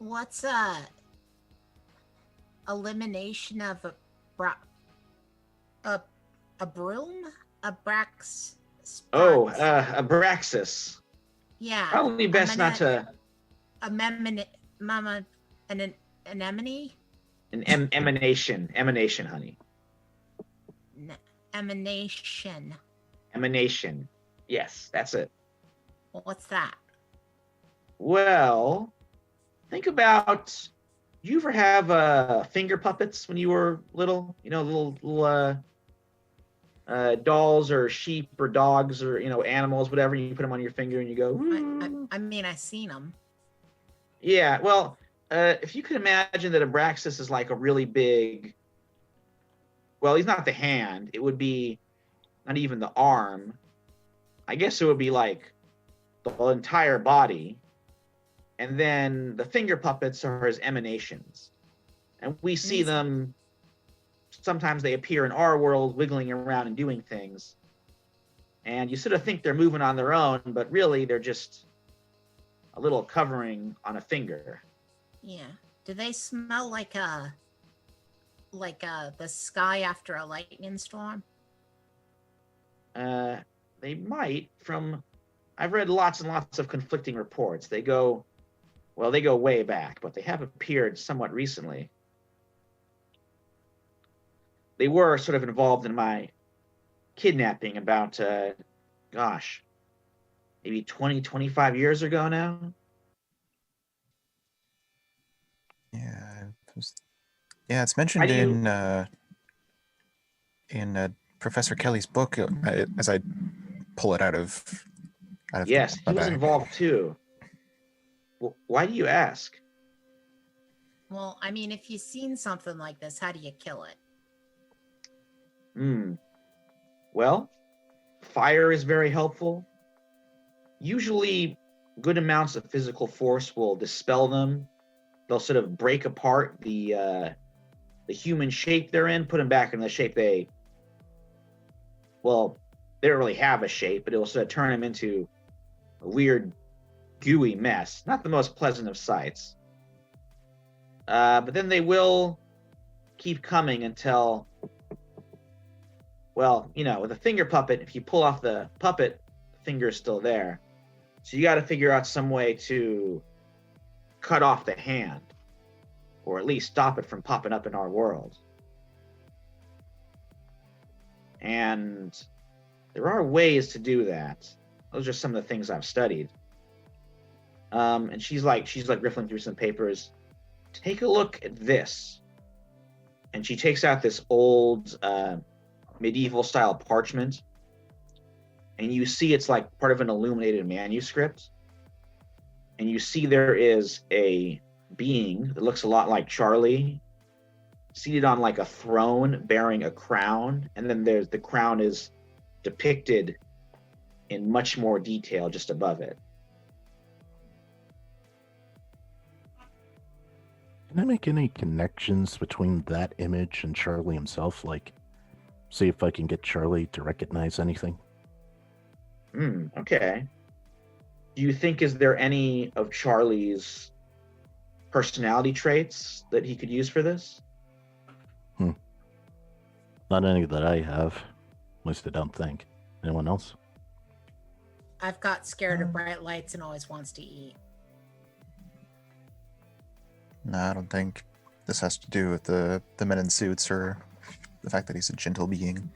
What's elimination of a broom? Abrax.
Oh, Abraxas.
Yeah.
Probably best not to.
An anemone?
An emanation, honey.
Emanation.
Emanation. Yes, that's it.
What's that?
Well, think about. Do you ever have finger puppets when you were little? Little dolls or sheep or dogs or animals, whatever. You put them on your finger and you go.
I mean, I've seen them.
Yeah, well, If you could imagine that Abraxas is like a really big, well, he's not the hand. It would be not even the arm. I guess it would be like the entire body. And then the finger puppets are his emanations. And we see them, sometimes they appear in our world, wiggling around and doing things. And you sort of think they're moving on their own, but really they're just a little covering on a finger.
Yeah. Do they smell like the sky after a lightning storm?
They might. I've read lots and lots of conflicting reports. They go way back, but they have appeared somewhat recently. They were sort of involved in my kidnapping about, maybe 20, 25 years ago now.
Yeah, it's mentioned in Professor Kelly's book as I pull it out of
Yes, he
my
was
bag.
involved too. Why do you ask?
Well, I mean, if you've seen something like this, how do you kill it?
Well, fire is very helpful. Usually, good amounts of physical force will dispel them. They'll sort of break apart the human shape they're in, put them back in the shape they don't really have a shape, but it will sort of turn them into a weird, gooey mess. Not the most pleasant of sights. But then they will keep coming until, with a finger puppet, if you pull off the puppet, the finger's still there. So you got to figure out some way to cut off the hand, or at least stop it from popping up in our world. And there are ways to do that. Those are some of the things I've studied. And she's like riffling through some papers. Take a look at this. And she takes out this old medieval style parchment. And you see it's like part of an illuminated manuscript. And you see there is a being that looks a lot like Charlie, seated on like a throne bearing a crown. And then the crown is depicted in much more detail just above it.
Can I make any connections between that image and Charlie himself? Like, see if I can get Charlie to recognize anything?
Okay. Do you think, is there any of Charlie's personality traits that he could use for this?
Not any that I have. At least I don't think. Anyone else?
I've got scared of bright lights and always wants to eat.
No, I don't think this has to do with the men in suits or the fact that he's a gentle being.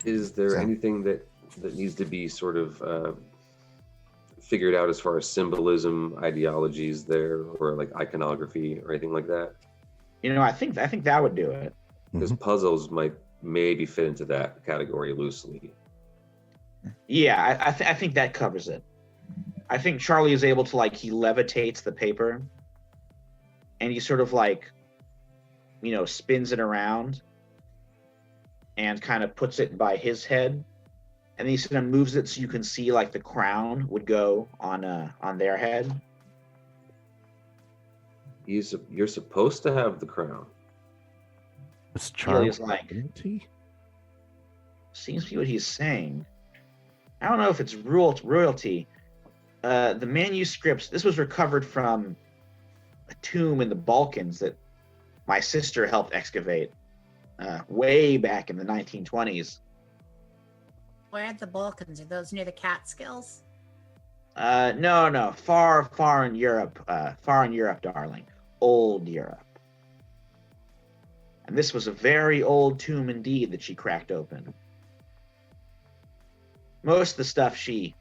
Is there anything that needs to be sort of figured out as far as symbolism, ideologies there, or like iconography or anything like that?
I think that would do it.
Because puzzles might maybe fit into that category loosely.
Yeah, I think that covers it. I think Charlie is able to, he levitates the paper, and he sort of spins it around and kind of puts it by his head, and he sort of moves it so you can see the crown would go on their head.
You're supposed to have the crown.
It's Charlie.
Seems to be what he's saying. I don't know if it's royalty. The manuscripts, this was recovered from a tomb in the Balkans that my sister helped excavate way back in the 1920s.
Where are the Balkans? Are those near the Catskills?
No. Far in Europe. Far in Europe, darling. Old Europe. And this was a very old tomb indeed that she cracked open. Most of the stuff she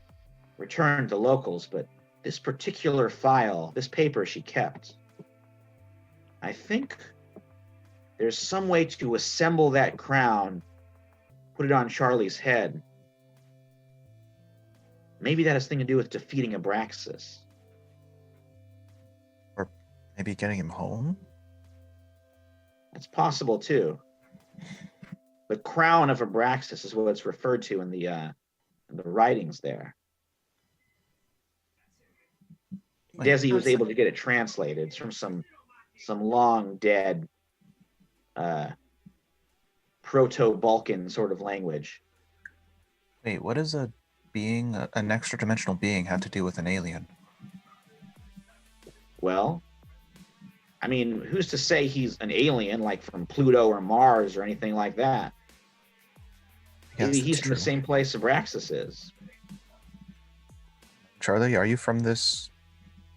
returned to locals, but this particular file, this paper she kept. I think there's some way to assemble that crown, put it on Charlie's head. Maybe that has something to do with defeating Abraxas.
Maybe getting him home?
It's possible too. The crown of Abraxas is what it's referred to in the writings there.
Wait.
Desi was
I'm
able to get it translated. It's from some long dead Proto-Balkan sort of language.
Wait, what does a being, an extra-dimensional being, have to do with an alien?
Well, I mean, who's to say he's an alien like from Pluto or Mars or anything like that?
Yes,
Maybe he's
that's
from the
true.
same place Abraxas is.
Charlie, are you from this?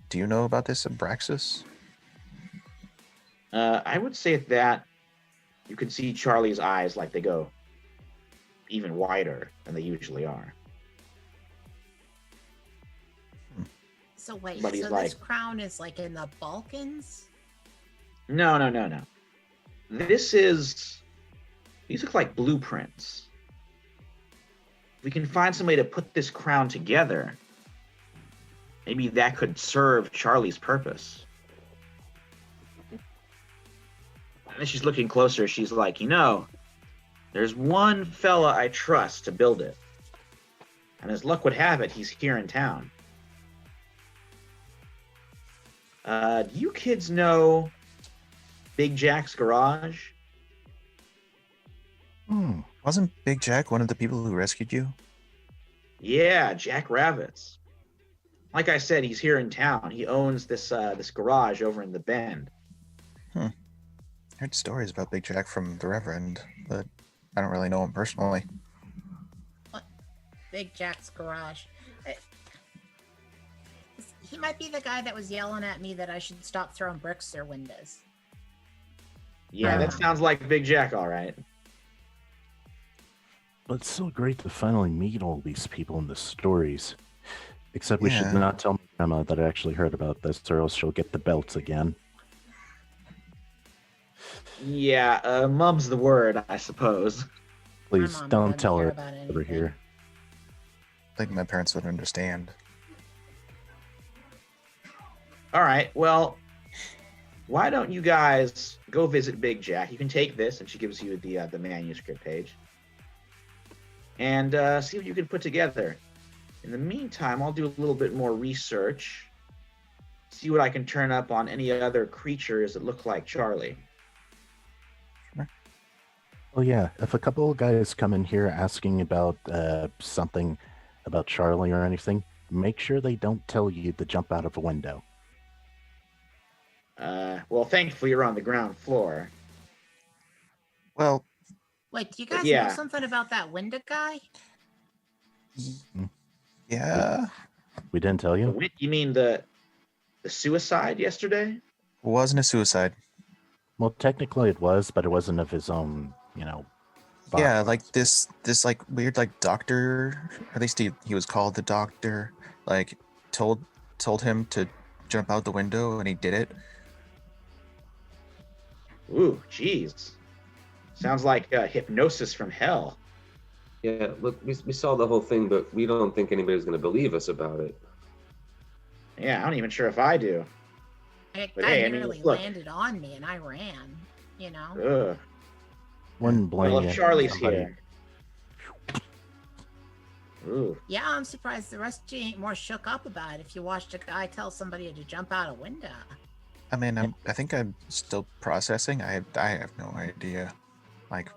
Do you know about this Abraxas?
I would say that you can see Charlie's eyes like they go even wider than they usually are.
So wait,
But he's
so
like-
this crown is like in the Balkans?
No. These look like blueprints. If we can find some way to put this crown together, maybe that could serve Charlie's purpose. And then she's looking closer. She's like, there's one fella I trust to build it. And as luck would have it, he's here in town. Do you kids know Big Jack's garage?
Wasn't Big Jack one of the people who rescued you?
Yeah, Jack Rabbits. Like I said, he's here in town. He owns this garage over in the Bend.
I heard stories about Big Jack from the Reverend, but I don't really know him personally.
Big Jack's garage. He might be the guy that was yelling at me that I should stop throwing bricks through windows.
Yeah, that sounds like Big Jack, all right.
But it's so great to finally meet all these people in the stories. Except we should
Yeah.
not tell my grandma that I actually heard about this, or else she'll get the belts again.
Yeah, mum's the word, I suppose.
Please
mom
don't
doesn't
tell
care
her
about
over
anything.
here.
I think my parents would understand.
All right, well, why don't you guys go visit Big Jack? You can take this, and she gives you the manuscript page, and see what you can put together. In the meantime, I'll do a little bit more research, see what I can turn up on any other creatures that look like Charlie.
Well, yeah, if a couple of guys come in here asking about something about Charlie or anything, make sure they don't tell you to jump out of a window.
Well, thankfully you're on the ground floor.
Well,
Wait, do you guys
Yeah.
know something about that window guy?
yeah,
We didn't tell you?
You mean the suicide yesterday?
wasn't a suicide.
Well, technically it was, but it wasn't of his own, body.
Yeah, like this like weird like doctor, or at least he was called the doctor, like told him to jump out the window, and he did it.
Ooh, jeez. Sounds like hypnosis from hell.
Yeah, look, we saw the whole thing, but we don't think anybody's going to believe us about it.
Yeah, I'm not even sure if I do.
It
But
guy
hey, I mean,
nearly
look.
landed on me and I ran, you know?
Ugh.
Wouldn't blame
Well,
you.
if Charlie's
Somebody-
here. Ooh.
Yeah, I'm surprised the rest of you ain't more shook up about it if you watched a guy tell somebody to jump out a window.
I mean, I think I'm still processing. I have no idea. Like,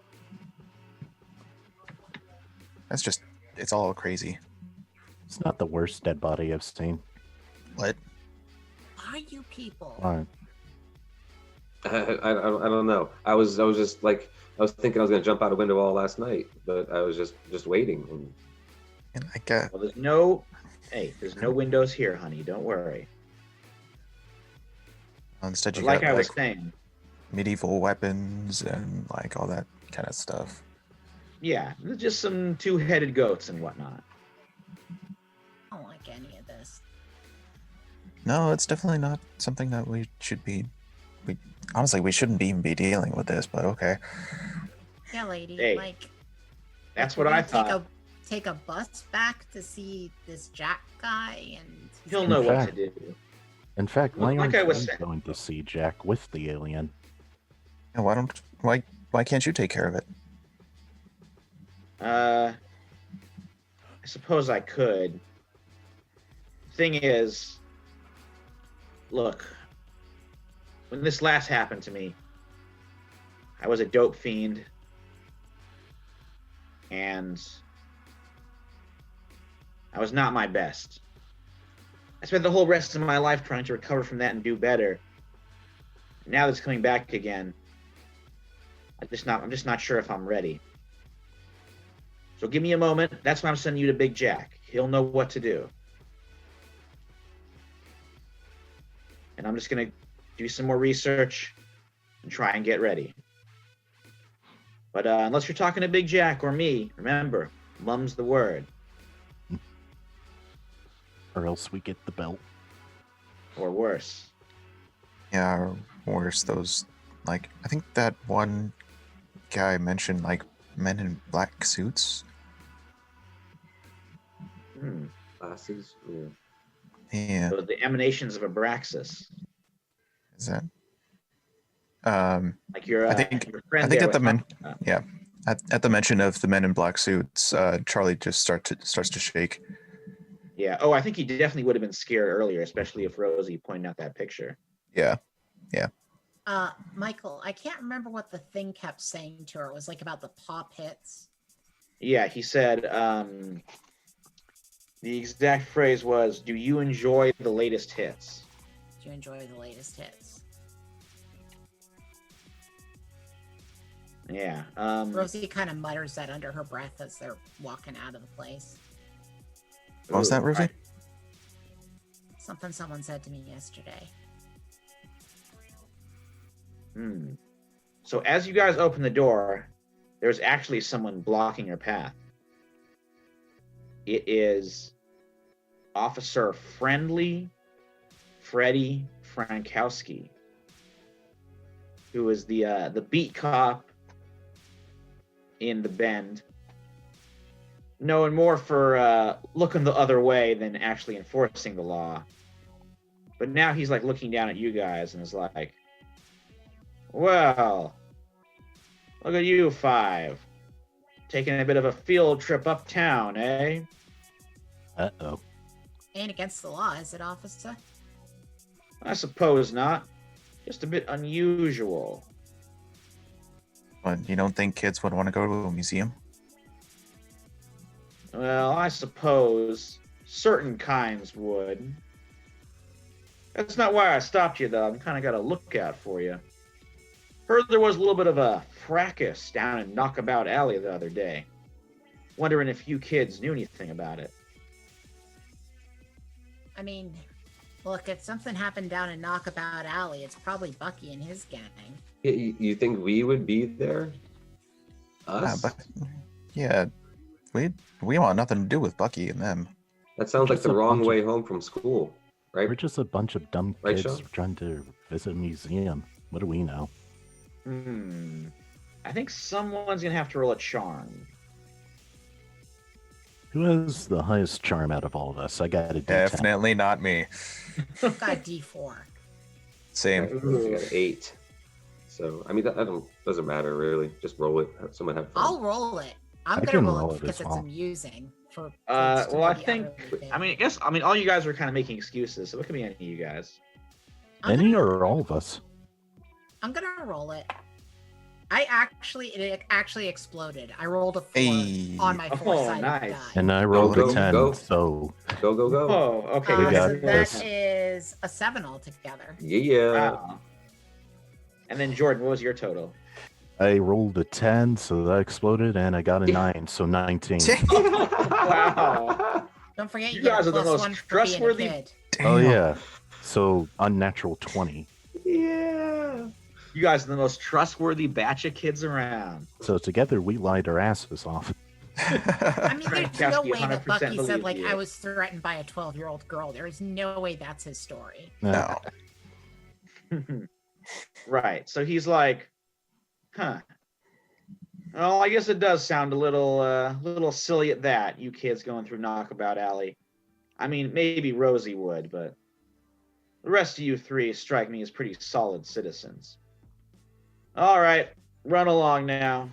that's just, it's all crazy.
It's not the worst dead body I've seen.
What?
Are you people?
Fine.
I don't know. I was just like, I was thinking I was going to jump out a window all last night, but I was just waiting. And
And I got,
Well, there's no windows here, honey. Don't worry.
instead you
But like
got
I was
like
saying,
medieval weapons and like all that kind of stuff.
yeah, there's just some two-headed goats and whatnot.
I don't like any of this.
No, it's definitely not something that we should be. We honestly, we shouldn't even be dealing with this. But okay.
Yeah, lady,
Hey,
like...
That's
we're
what I
gonna
thought.
Take a bus back to see this Jack guy and... he's
He'll
gonna-
know what
fact.
to do.
In fact,
Well,
why
like
aren't
I was
you
saying-
going to see Jack with the alien?
Yeah, why can't you take care of it?
I suppose I could. Thing is, look, when this last happened to me, I was a dope fiend, and I was not my best. I spent the whole rest of my life trying to recover from that and do better. Now that it's coming back again, I'm just not sure if I'm ready. So give me a moment. That's why I'm sending you to Big Jack. He'll know what to do. And I'm just gonna do some more research and try and get ready. But unless you're talking to Big Jack or me, remember, mum's the word.
Or else we get the belt.
Or worse.
Yeah, or worse, those, like, I think that one guy mentioned, like, men in black suits.
Glasses. Yeah.
Yeah,
So the emanations of Abraxas.
is that?
Like your,
I think
your friend
at
there
the
was talking about.
at the mention of the men in black suits, Charlie just starts to shake.
Yeah. Oh, I think he definitely would have been scared earlier, especially if Rosie pointed out that picture.
Yeah,
Michael, I can't remember what the thing kept saying to her. It was like about the pop hits.
Yeah, he said, the exact phrase was, "Do you enjoy the latest hits?"
Do you enjoy the latest hits?
Yeah.
Rosie kind of mutters that under her breath as they're walking out of the place.
what was that, Ruby?
Something someone said to me yesterday.
So as you guys open the door, there's actually someone blocking your path. It is Officer Friendly Freddie Frankowski, who is the beat cop in the Bend, known more for looking the other way than actually enforcing the law. But now he's like looking down at you guys and is like, "Well, look at you five, taking a bit of a field trip uptown, eh?"
Uh-oh.
Ain't against the law, is it, officer?
I suppose not. Just a bit unusual.
But you don't think kids would want to go to a museum?
Well, I suppose certain kinds would. That's not why I stopped you, though. I'm kind of got a lookout for you. Heard there was a little bit of a fracas down in Knockabout Alley the other day. Wondering if you kids knew anything about it.
I mean, look, if something happened down in Knockabout Alley, it's probably Bucky and his gang.
You think we would be there? Us?
But yeah, we want nothing to do with Bucky and them.
That sounds like
Just
the
a
wrong
bunch
way
of-
home from school, right?
We're just a bunch of dumb
Right,
kids
Sean?
trying to visit a museum. What do we know?
I think someone's gonna have to roll a charm.
Who has the highest charm out of all of us? I got a D10.
Definitely not me.
I've got a D4.
Same.
I got an 8. So I mean, that doesn't matter really. Just roll it. Have someone have fun.
I'll roll it. I'm
I
gonna
can
roll
roll
it
it
because
as
it's
well.
amusing for kids to
Well, I
be
think,
utterly
I mean, all you guys were kind of making excuses, so it could be any of you guys.
I'm
Any
gonna-
or all of us?
I'm gonna roll it. It actually exploded. I rolled a 4
Hey.
on my
Oh,
4-sided
nice.
die.
And I rolled
go,
a 10,
go.
so
Go, go, go.
Oh, okay.
We
you
got
so
guys-
this.
that is a 7 altogether.
Yeah.
Wow. And then Jordan, what was your total?
I rolled a 10, so that exploded, and I got a 9, so 19.
Wow.
Don't forget
You
you, get
guys
a
are the
plus
most
1 for
trustworthy-
being a kid.
Oh,
Damn.
yeah. So, unnatural 20.
Yeah.
You guys are the most trustworthy batch of kids around.
So, together, we lied our asses off.
I mean, there's no
Frankowski
way that
100%
Bucky said,
believes
like,
you.
I was threatened by a 12-year-old girl. There is no way that's his story.
No.
Right. So he's like, huh. Well, I guess it does sound a little silly at that, you kids going through Knockabout Alley. I mean, maybe Rosie would, but The rest of you three strike me as pretty solid citizens. All right, run along now.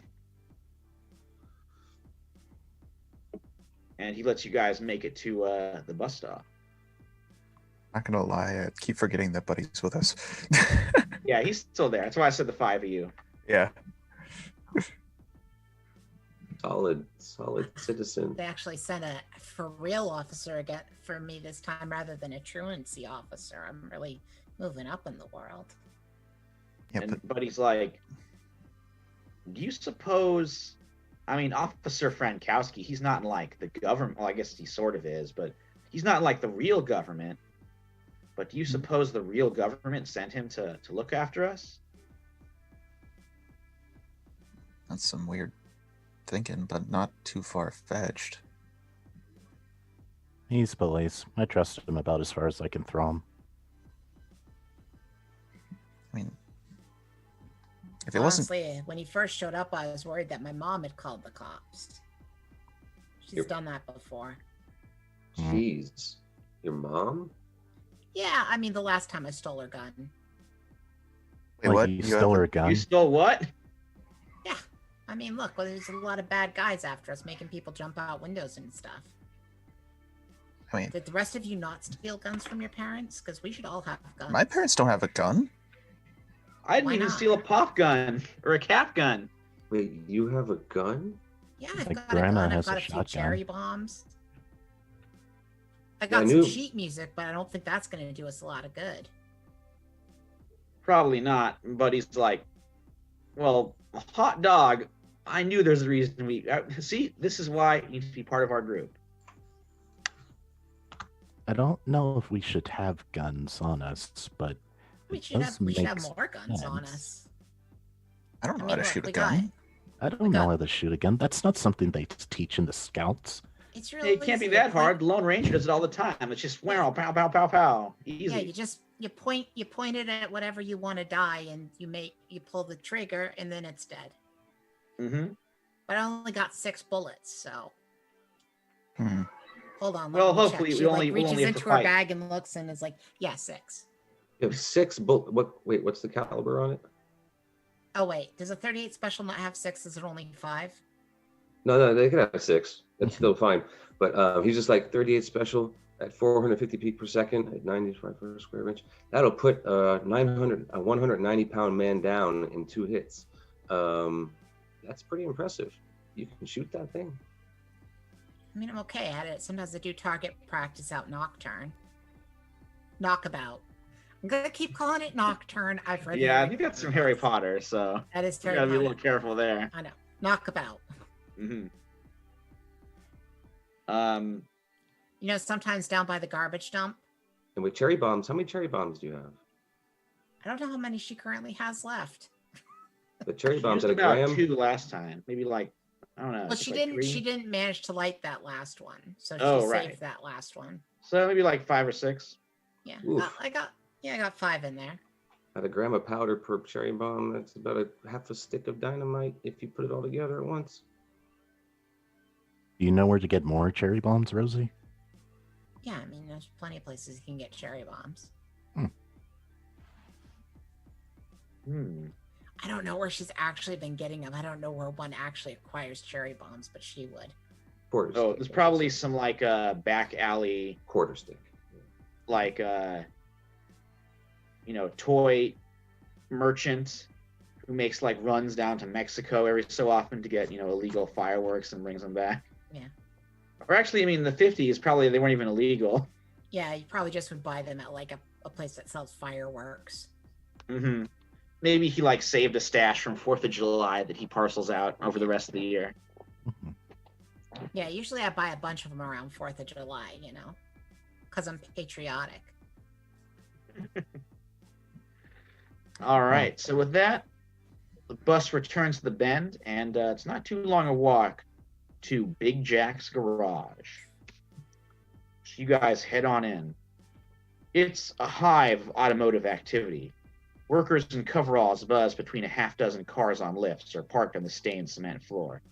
And he lets you guys make it to the bus stop.
Not gonna lie, I keep forgetting that Buddy's with us.
Yeah, he's still there. That's why I said the 5 of you.
Yeah.
Solid citizen.
They actually sent a for real officer again for me this time rather than a truancy officer. I'm really moving up in the world.
Yeah,
And
but
Buddy's like, do you suppose, I mean, Officer Frankowski, he's not in like the government. Well, I guess he sort of is, but he's not in like the real government. But do you suppose the real government sent him to look after us?
that's some weird thinking, but not too far-fetched.
He's police. I trust him about as far as I can throw him.
I mean, if it wasn't...
Honestly, when he first showed up, I was worried that my mom had called the cops. She's
Yep.
done that before.
Jeez. Your mom?
Yeah, I mean, the last time I stole her gun.
Wait,
Like
what?
you
You
stole
have
her
a-
gun?
You stole what?
Yeah. I mean, look, well, there's a lot of bad guys after us making people jump out windows and stuff.
I mean,
Did the rest of you not steal guns from your parents? Because we should all have guns.
my parents don't have a gun.
I didn't
Why
even
not?
steal a pop gun or a cap gun.
Wait, you have a gun?
Yeah, I've
My
got
grandma
a gun. I've
has
got
a
a few
shotgun.
cherry bombs. I
Yeah,
got
I
some
knew-
sheet music, but I don't think that's going to do us a lot of good.
Probably not. But he's like, well, a hot dog. I knew there's a reason we see. This is why you need to be part of our group.
I don't know if we should have guns on us, but
We
it
should
does
have
make
more guns on
sense.
us.
I don't know
I
how
mean,
to
look,
shoot a
we got-
gun.
I don't
We
know
got-
how to shoot a gun. That's not something they teach in the scouts.
It's
Hey,
really
it can't be
easy.
that
You
hard.
point-
The Lone Ranger does it all the time. It's just wow, pow, pow, pow, pow. Easy.
Yeah, you point it at whatever you want to die, and you pull the trigger, and then it's dead.
Mm-hmm.
But I only got 6 bullets, so
Hmm.
hold on.
Well,
let me check.
hopefully
She
we only
reaches
have to
into her
fight.
bag and looks and is like, yeah, 6.
You have 6 bullets. Wait, what's the caliber on it?
Oh wait, does a 38 special not have 6? Is it only 5?
No, they could have 6. That's still fine. But he's just like 38 special at 450 peak per second at 95 per square inch. That'll put a 190 pound man down in 2 hits. That's pretty impressive. You can shoot that thing.
I mean, I'm okay at it. Sometimes I do target practice out Nocturne. Knockabout. I'm gonna keep calling it Nocturne. I've read.
Yeah,
it.
I think that's from Harry Potter, so
That is
you
Harry
gotta be a
Potter.
little careful there.
I know. Knockabout.
Mm-hmm.
You know, sometimes down by the garbage dump.
And with cherry bombs, how many cherry bombs do you have?
I don't know how many she currently has left.
The cherry bombs
Used
at a
about
gram.
2 last time. Maybe like I don't know.
Well,
just
she
like
didn't.
3.
She didn't manage to light that last one, so she
Oh,
saved
right.
that last one.
So maybe like 5 or 6.
Yeah,
Oof.
I got 5 in there.
At a gram of powder per cherry bomb, that's about a half a stick of dynamite if you put it all together at once.
Do you know where to get more cherry bombs, Rosie?
Yeah, I mean, there's plenty of places you can get cherry bombs. I don't know where she's actually been getting them. I don't know where one actually acquires cherry bombs, but she would.
Quarter
Oh,
stick,
there's
I
probably
guess.
some like back alley
Quarter stick.
like toy merchant who makes like runs down to Mexico every so often to get illegal fireworks and brings them back.
Yeah.
Or actually, I mean, the 50s probably they weren't even illegal.
Yeah, you probably just would buy them at like a place that sells fireworks.
Mm-hmm. Maybe he like saved a stash from 4th of July that he parcels out over the rest of the year.
Yeah, usually I buy a bunch of them around 4th of July, because I'm patriotic.
All right. So with that, the bus returns to the bend, and it's not too long a walk to Big Jack's garage. So you guys head on in. It's a hive of automotive activity. Workers in coveralls buzz between a half dozen cars on lifts or parked on the stained cement floor.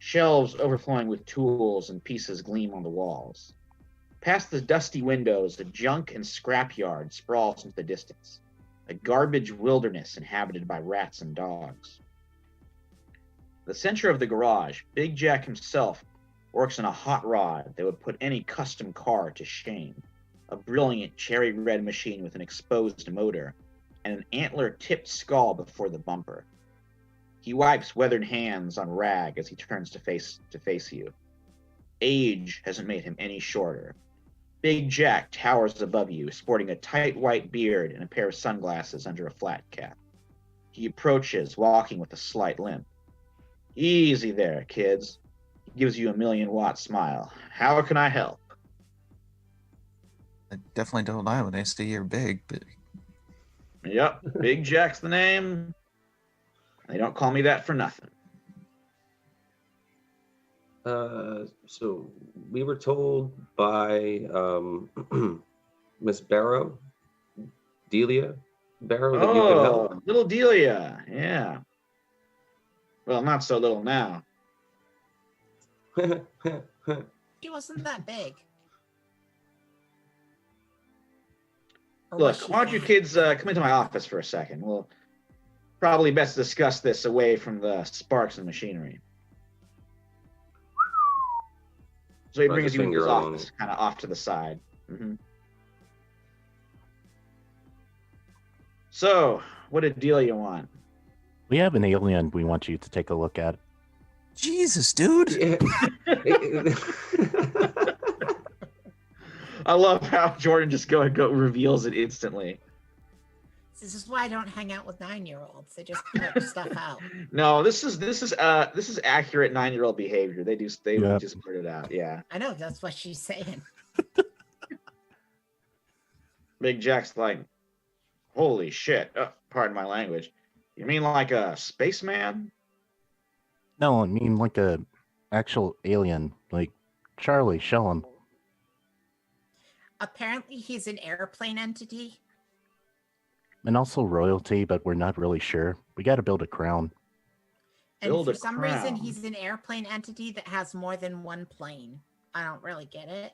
Shelves overflowing with tools and pieces gleam on the walls. Past the dusty windows, the junk and scrapyard sprawls into the distance, a garbage wilderness inhabited by rats and dogs. The center of the garage, Big Jack himself works on a hot rod that would put any custom car to shame. A brilliant cherry red machine with an exposed motor and an antler-tipped skull before the bumper. He wipes weathered hands on rag as he turns to face you. Age hasn't made him any shorter. Big Jack towers above you, sporting a tight white beard and a pair of sunglasses under a flat cap. He approaches, walking with a slight limp. Easy there, kids. He gives you a 1,000,000-watt smile. How can I help?
I definitely don't lie when I say you're big, but
Yep, Big Jack's the name. They don't call me that for nothing.
So we were told by Miss Barrow, Delia Barrow, that you could help.
Little Delia, yeah. Well, not so little now.
She wasn't that big. Or
Look,
was she
why don't you
fat?
kids come into my office for a second? We'll probably best discuss this away from the sparks and machinery. So he
Runs
brings
a
you into his
finger along
office,
it.
kind of off to the side. So, what did Delia want?
We have an alien we want you to take a look at.
Jesus, dude.
Yeah.
I love how Jordan just go reveals it instantly.
This is why I don't hang out with 9-year-olds. They just put stuff out.
No, this is accurate 9-year-old behavior. They just blurt it out. Yeah.
I know, that's what she's saying.
Big Jack's like, holy shit. Pardon my language. You mean like a spaceman?
No, I mean like a actual alien, like Charlie. Show him.
Apparently he's an airplane entity.
And also royalty, but we're not really sure. We got to build a crown.
And
Build
for
a
some reason,
crown.
he's an airplane entity that has more than one plane. I don't really get it.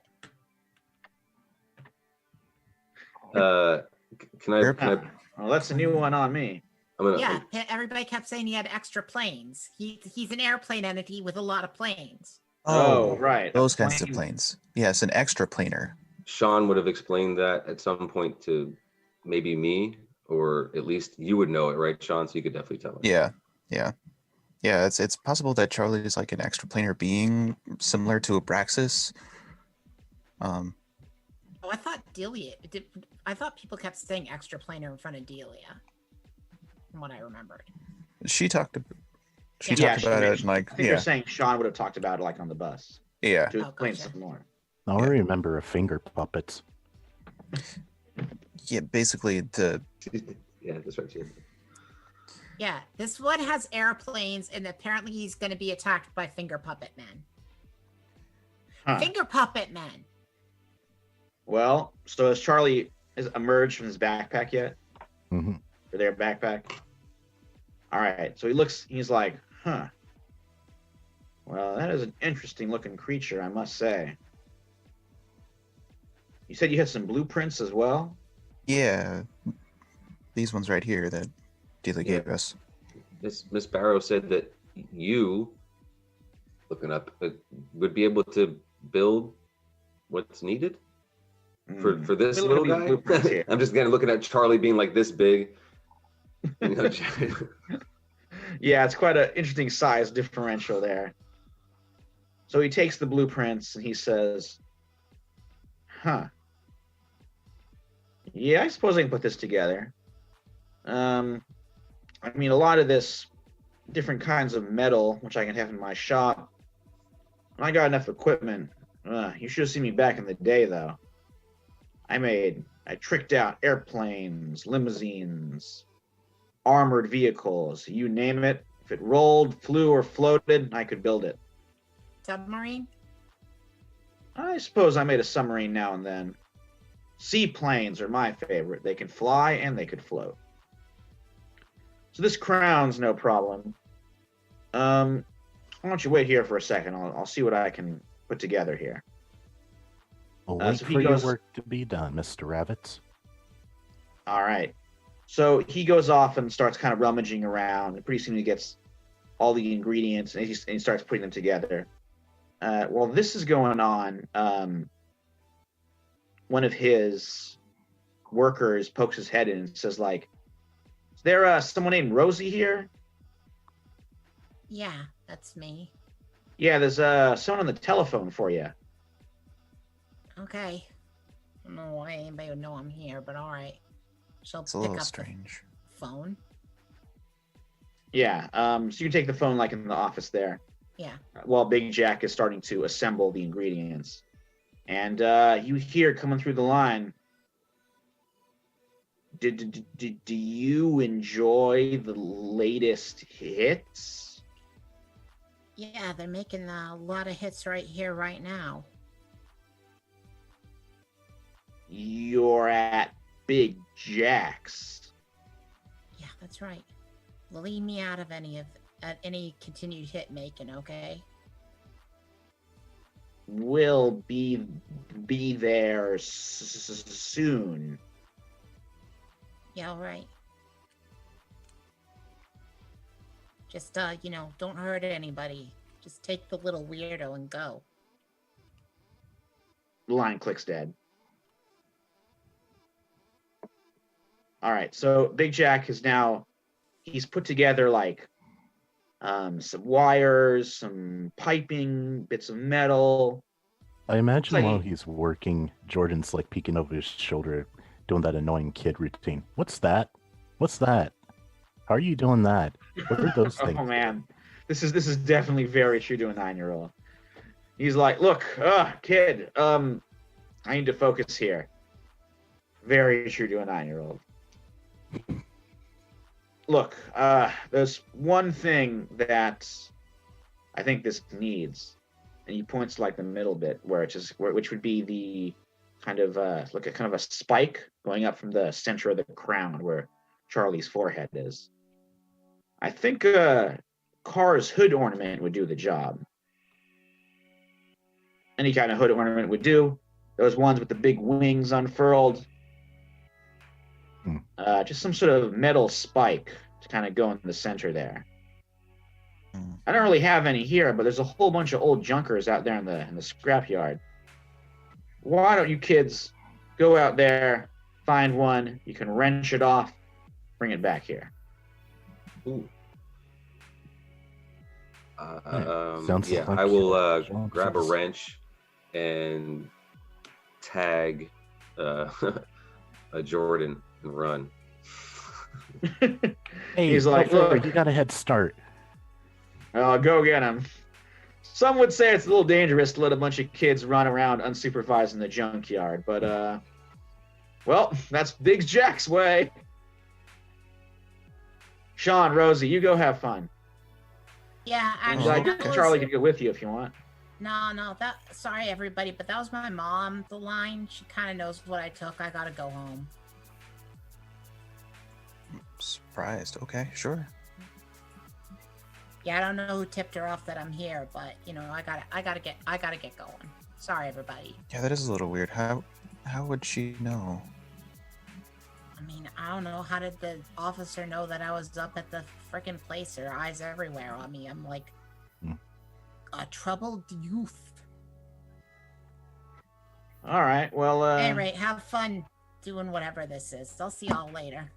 Can I?
Well, that's a new one on me.
I'm gonna.
Yeah, everybody kept saying he had extra planes. He's an airplane entity with a lot of planes.
Oh, right.
Those
A
kinds of
plane.
planes. Yes, an extra planer.
Sean would have explained that at some point to maybe me, or at least you would know it, right, Sean? So you could definitely tell us.
Yeah. It's possible that Charlie is like an extra planar being similar to Abraxas.
Oh, I thought Delia. I thought people kept saying extra planar in front of Delia. From what I remembered.
She talked about
Yeah,
it, and
mentioned-
like
I think
yeah,
you're saying Sean would have talked about it like on the bus
yeah.
to
Oh,
explain
gotcha.
some more.
I remember a finger puppets.
Yeah, basically the
Yeah, that's right. Jim.
Yeah, this one has airplanes, and apparently he's going to be attacked by finger puppet men.
Huh.
Finger puppet men.
Well, so has Charlie emerged from his backpack yet?
hmm
Or their backpack? All right. So he looks. He's like, huh. Well, that is an interesting looking creature, I must say. You said you had some blueprints as well?
yeah, these ones right here that Delia
Yeah.
gave us.
Miss Barrow said that you, looking up, would be able to build what's needed for this
Look at
little
these
guy.
blueprints here.
I'm just kind of looking at Charlie being like this big. You know,
Yeah, it's quite an interesting size differential there. So he takes the blueprints and he says, huh. Yeah, I suppose I can put this together. I mean, a lot of this different kinds of metal, which I can have in my shop. I got enough equipment. You should have seen me back in the day, though. I tricked out airplanes, limousines, armored vehicles, you name it. If it rolled, flew, or floated, I could build it.
Submarine?
I suppose I made a submarine now and then. Seaplanes are my favorite. They can fly and they could float. So this crown's no problem. Why don't you wait here for a second? I'll see what I can put together here.
We'll wait
so
for
he
your
goes-
work to be done, Mr. Rabbits.
All right. So he goes off and starts kind of rummaging around. And pretty soon he gets all the ingredients and he starts putting them together. While this is going on, one of his workers pokes his head in and says, like, "Is there someone named Rosie here?"
Yeah, that's me.
"Yeah, there's someone on the telephone for you."
Okay. I don't know why anybody would know I'm here, but all right. She'll
It's a
pick
little
up
strange.
the phone.
Yeah. So you take the phone like in the office there,
Yeah.
while Big Jack is starting to assemble the ingredients, and you hear coming through the line. Do you enjoy the latest hits?
Yeah, they're making a lot of hits right here, right now.
You're at Big Jack's.
Yeah, that's right. Leave me out of any continued hit making, okay?
Will be there soon.
Yeah, all right. Just, don't hurt anybody. Just take the little weirdo and go.
The line clicks dead. All right, so Big Jack is now, he's put together like some wires, some piping, bits of metal.
I imagine
Like-
while he's working, Jordan's like peeking over his shoulder, doing that annoying kid routine. What's that? What's that? How are you doing that? What are those things?
Oh man, this is definitely very true to a 9-year-old. He's like, "Look, kid, I need to focus here." Very true to a 9-year-old. Look, there's one thing that I think this needs, and he points to, like, the middle bit which would be the kind of like a kind of a spike going up from the center of the crown where Charlie's forehead is. I think car's hood ornament would do the job. Any kind of hood ornament would do. Those ones with the big wings unfurled. Just some sort of metal spike to kind of go in the center there. I don't really have any here, but there's a whole bunch of old junkers out there in the scrapyard. Why don't you kids go out there, find one, you can wrench it off, bring it back here.
Ooh.
Sounds
Yeah,
like
I will
John
grab a
says.
wrench and tag a Jordan and run.
Hey,
He's like,
go for it.
"Look."
You got a head start.
Go get him. Some would say it's a little dangerous to let a bunch of kids run around unsupervised in the junkyard, but well, that's Big Jack's way. Sean, Rosie, you go have fun.
Yeah,
And
actually, that was...
Charlie can go with you if you want.
No, sorry everybody, but that was my mom, the line. She kind of knows what I took. I gotta go home.
Surprised. Okay, sure.
Yeah, I don't know who tipped her off that I'm here, but I gotta get going. Sorry everybody.
Yeah, that is a little weird. How would she know?
I mean, I don't know. How did the officer know that I was up at the frickin' place? Her eyes everywhere on me. I'm like a troubled youth.
All right, well,
Anyway, have fun doing whatever this is. I'll see y'all later.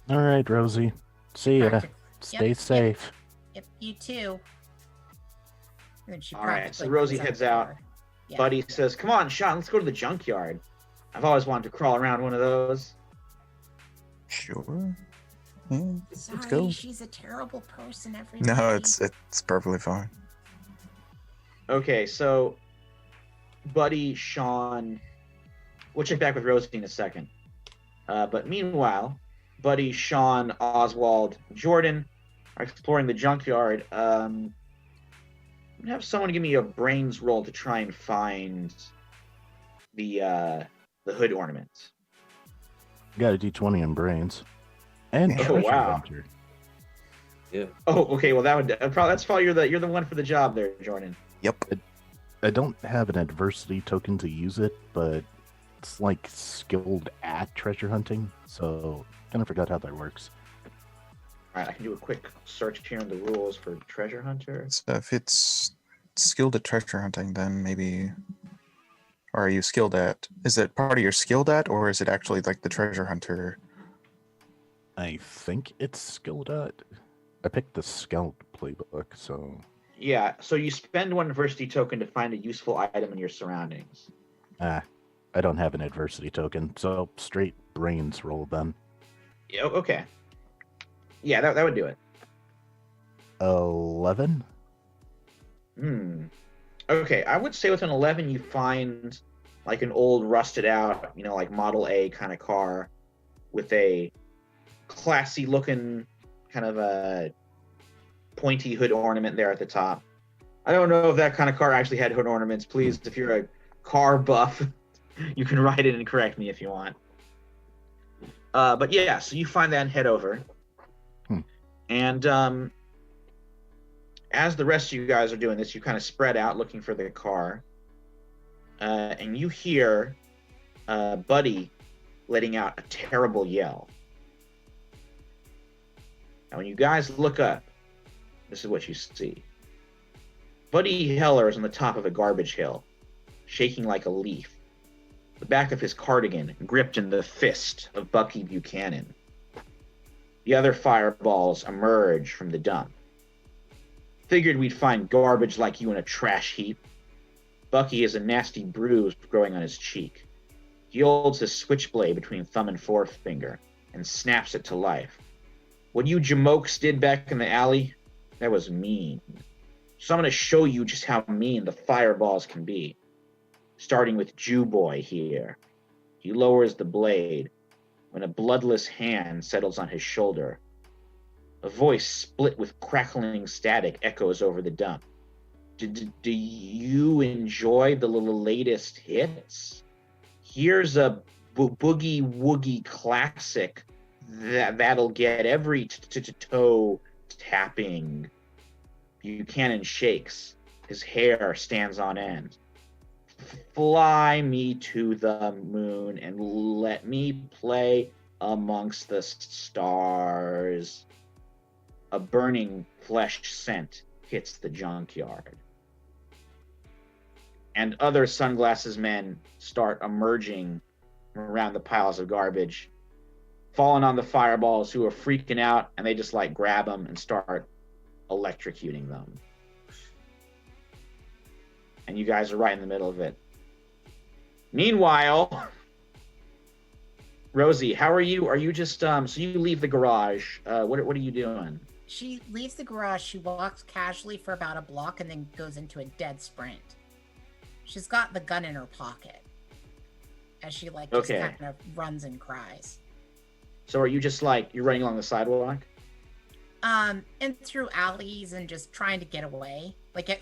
All right, Rosie. See ya.
Practic-
Stay
Yep,
safe.
Yep, you too. And then she
all right, so
practically
Rosie
goes
heads
the
out.
door. Yeah.
Buddy says, "Come on, Sean, let's go to the junkyard. I've always wanted to crawl around one of those."
Sure. Yeah,
Sorry,
let's go.
she's a terrible person, everybody.
No, it's perfectly fine.
Okay, so Buddy, Sean, we'll check back with Rosie in a second. But meanwhile, Buddy, Sean, Oswald, Jordan are exploring the junkyard. I'm gonna have someone give me a brains roll to try and find the hood ornament.
Got a D20 in brains. And
Oh,
treasure
wow.
hunter.
Yeah.
Oh, okay. Well, that's probably you're the one for the job there, Jordan.
Yep.
I don't have an adversity token to use it, but it's like skilled at treasure hunting, so kind of forgot how that works.
All right, I can do a quick search here in the rules for treasure hunter.
So if it's skilled at treasure hunting, then maybe. Or are you skilled at? Is it part of your skilled at, or is it actually like the treasure hunter?
I think it's skilled at. I picked the Scout playbook, so.
Yeah, so you spend one adversity token to find a useful item in your surroundings.
I don't have an adversity token, so straight brains roll then.
Yeah, okay. Yeah, that would do it.
11?
Okay, I would say with an 11 you find like an old rusted out, like Model A kind of car with a classy looking kind of a pointy hood ornament there at the top. I don't know if that kind of car actually had hood ornaments. Please, if you're a car buff, you can write it and correct me if you want. But yeah, so you find that and head over. And as the rest of you guys are doing this, you kind of spread out looking for the car. And you hear Buddy letting out a terrible yell. Now, when you guys look up, this is what you see. Buddy Heller is on the top of a garbage hill, shaking like a leaf, the back of his cardigan gripped in the fist of Bucky Buchanan. The other fireballs emerge from the dump. Figured we'd find garbage like you in a trash heap. Bucky has a nasty bruise growing on his cheek. He holds his switchblade between thumb and forefinger and snaps it to life. What you jamokes did back in the alley, that was mean. So I'm going to show you just how mean the fireballs can be. Starting with Jew Boy here. He lowers the blade when a bloodless hand settles on his shoulder. A voice split with crackling static echoes over the dump. Do you enjoy the latest hits? Here's a boogie woogie classic that'll get every toe tapping. Buchanan shakes. His hair stands on end. Fly me to the moon and let me play amongst the stars. A burning flesh scent hits the junkyard. And other sunglasses men start emerging from around the piles of garbage, falling on the fireballs who are freaking out, and they just like grab them and start electrocuting them. And you guys are right in the middle of it. Meanwhile, Rosie, how are you? Are you just so you leave the garage? What are you doing?
She leaves the garage. She walks casually for about a block and then goes into a dead sprint. She's got the gun in her pocket as she just kind of runs and cries.
So are you just you're running along the sidewalk?
And through alleys and just trying to get away.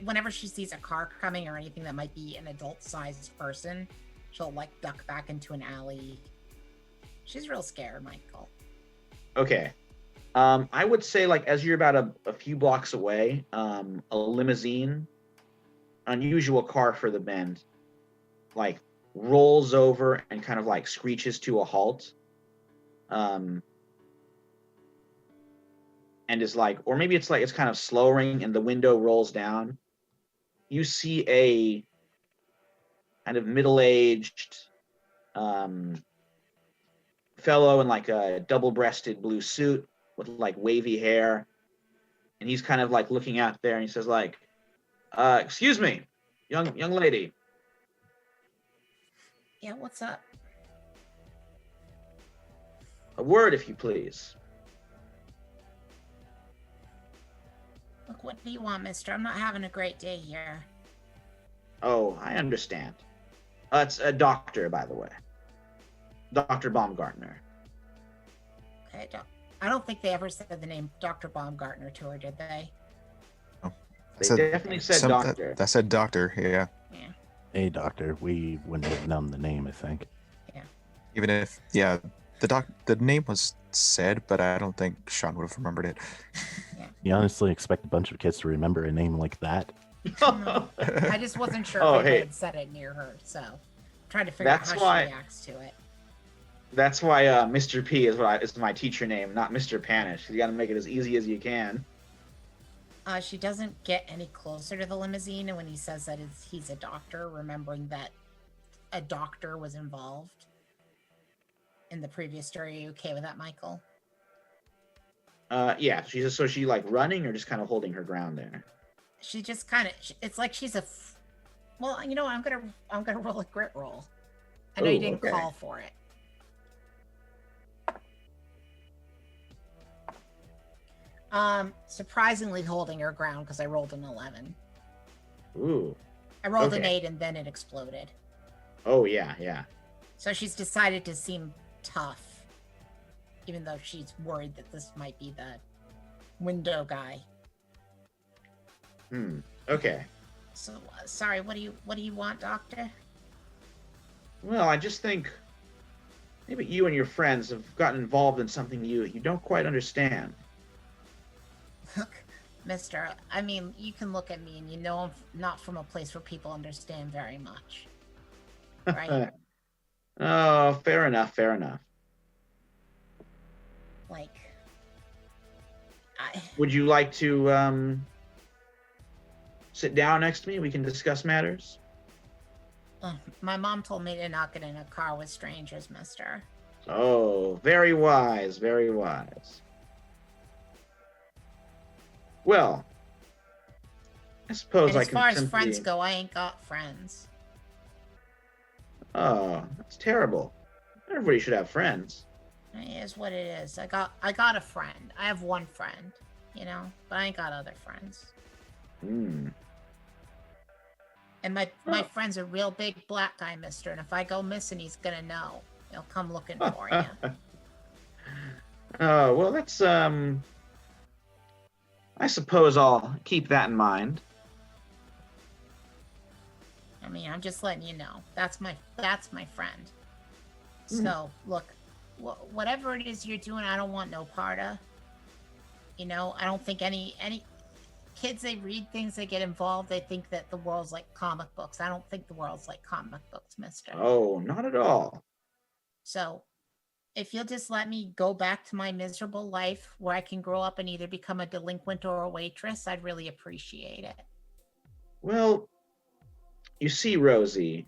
Whenever she sees a car coming or anything that might be an adult-sized person, she'll duck back into an alley. She's real scared, Michael.
Okay. I would say as you're about a few blocks away, a limousine, unusual car for the bend, rolls over and kind of screeches to a halt. And is or maybe it's it's kind of slowing and the window rolls down. You see a kind of middle-aged fellow in a double-breasted blue suit with wavy hair, and he's kind of looking out there, and he says excuse me, young lady.
Yeah, what's up?
A word, if you please.
Look, what do you want, mister? I'm not having a great day here.
Oh, I understand. It's a doctor, by the way. Dr. Baumgartner.
Okay, I don't think they ever said the name Dr. Baumgartner to her, did they?
Oh,
They definitely said doctor.
That said doctor, yeah.
Yeah.
Hey, doctor, we wouldn't have known the name, I think.
Yeah.
Even if, the name was said, but I don't think Sean would have remembered it.
You honestly expect a bunch of kids to remember a name like that?
I just wasn't sure
Oh,
if I
hey.
had said it near her, so I'm trying to figure out
That's
how
why-
she reacts to it.
That's why Mr. P is my teacher name, not Mr. Panish. You got to make it as easy as you can.
She doesn't get any closer to the limousine, and when he says that he's a doctor, remembering that a doctor was involved in the previous story. Are you okay with that, Michael?
Yeah. So she like running or just kind of holding her ground there.
She just kind of. It's like she's well, you know, I'm gonna roll a grit roll. I know you didn't call for it. Surprisingly holding her ground because I rolled an 11.
Ooh.
I rolled an 8 and then it exploded.
Oh yeah.
So she's decided to seem tough, even though she's worried that this might be the window guy.
Okay.
So sorry, what do you want, Doctor?
Well, I just think maybe you and your friends have gotten involved in something you don't quite understand.
Look, Mister, I mean, you can look at me and you know I'm not from a place where people understand very much. Right?
Oh, fair enough.
Like,
Would you like to sit down next to me? We can discuss matters.
My mom told me to not get in a car with strangers, Mister.
Oh, very wise. Well, I suppose
And
I
as
can
far as
simply...
friends go, I ain't got friends.
Oh, that's terrible. Everybody should have friends.
It is what it is. I got a friend. I have one friend, you know, but I ain't got other friends. And my friend's a real big black guy, Mister, and if I go missing, he's gonna know. He'll come looking for you.
Oh, well, that's I suppose I'll keep that in mind.
I mean, I'm just letting you know. That's my friend. So, look, whatever it is you're doing, I don't want no part of. You know, I don't think any kids, they read things, they get involved, they think that the world's like comic books. I don't think the world's like comic books, Mister.
Oh, not at all.
So, if you'll just let me go back to my miserable life where I can grow up and either become a delinquent or a waitress, I'd really appreciate it.
Well, you see, Rosie,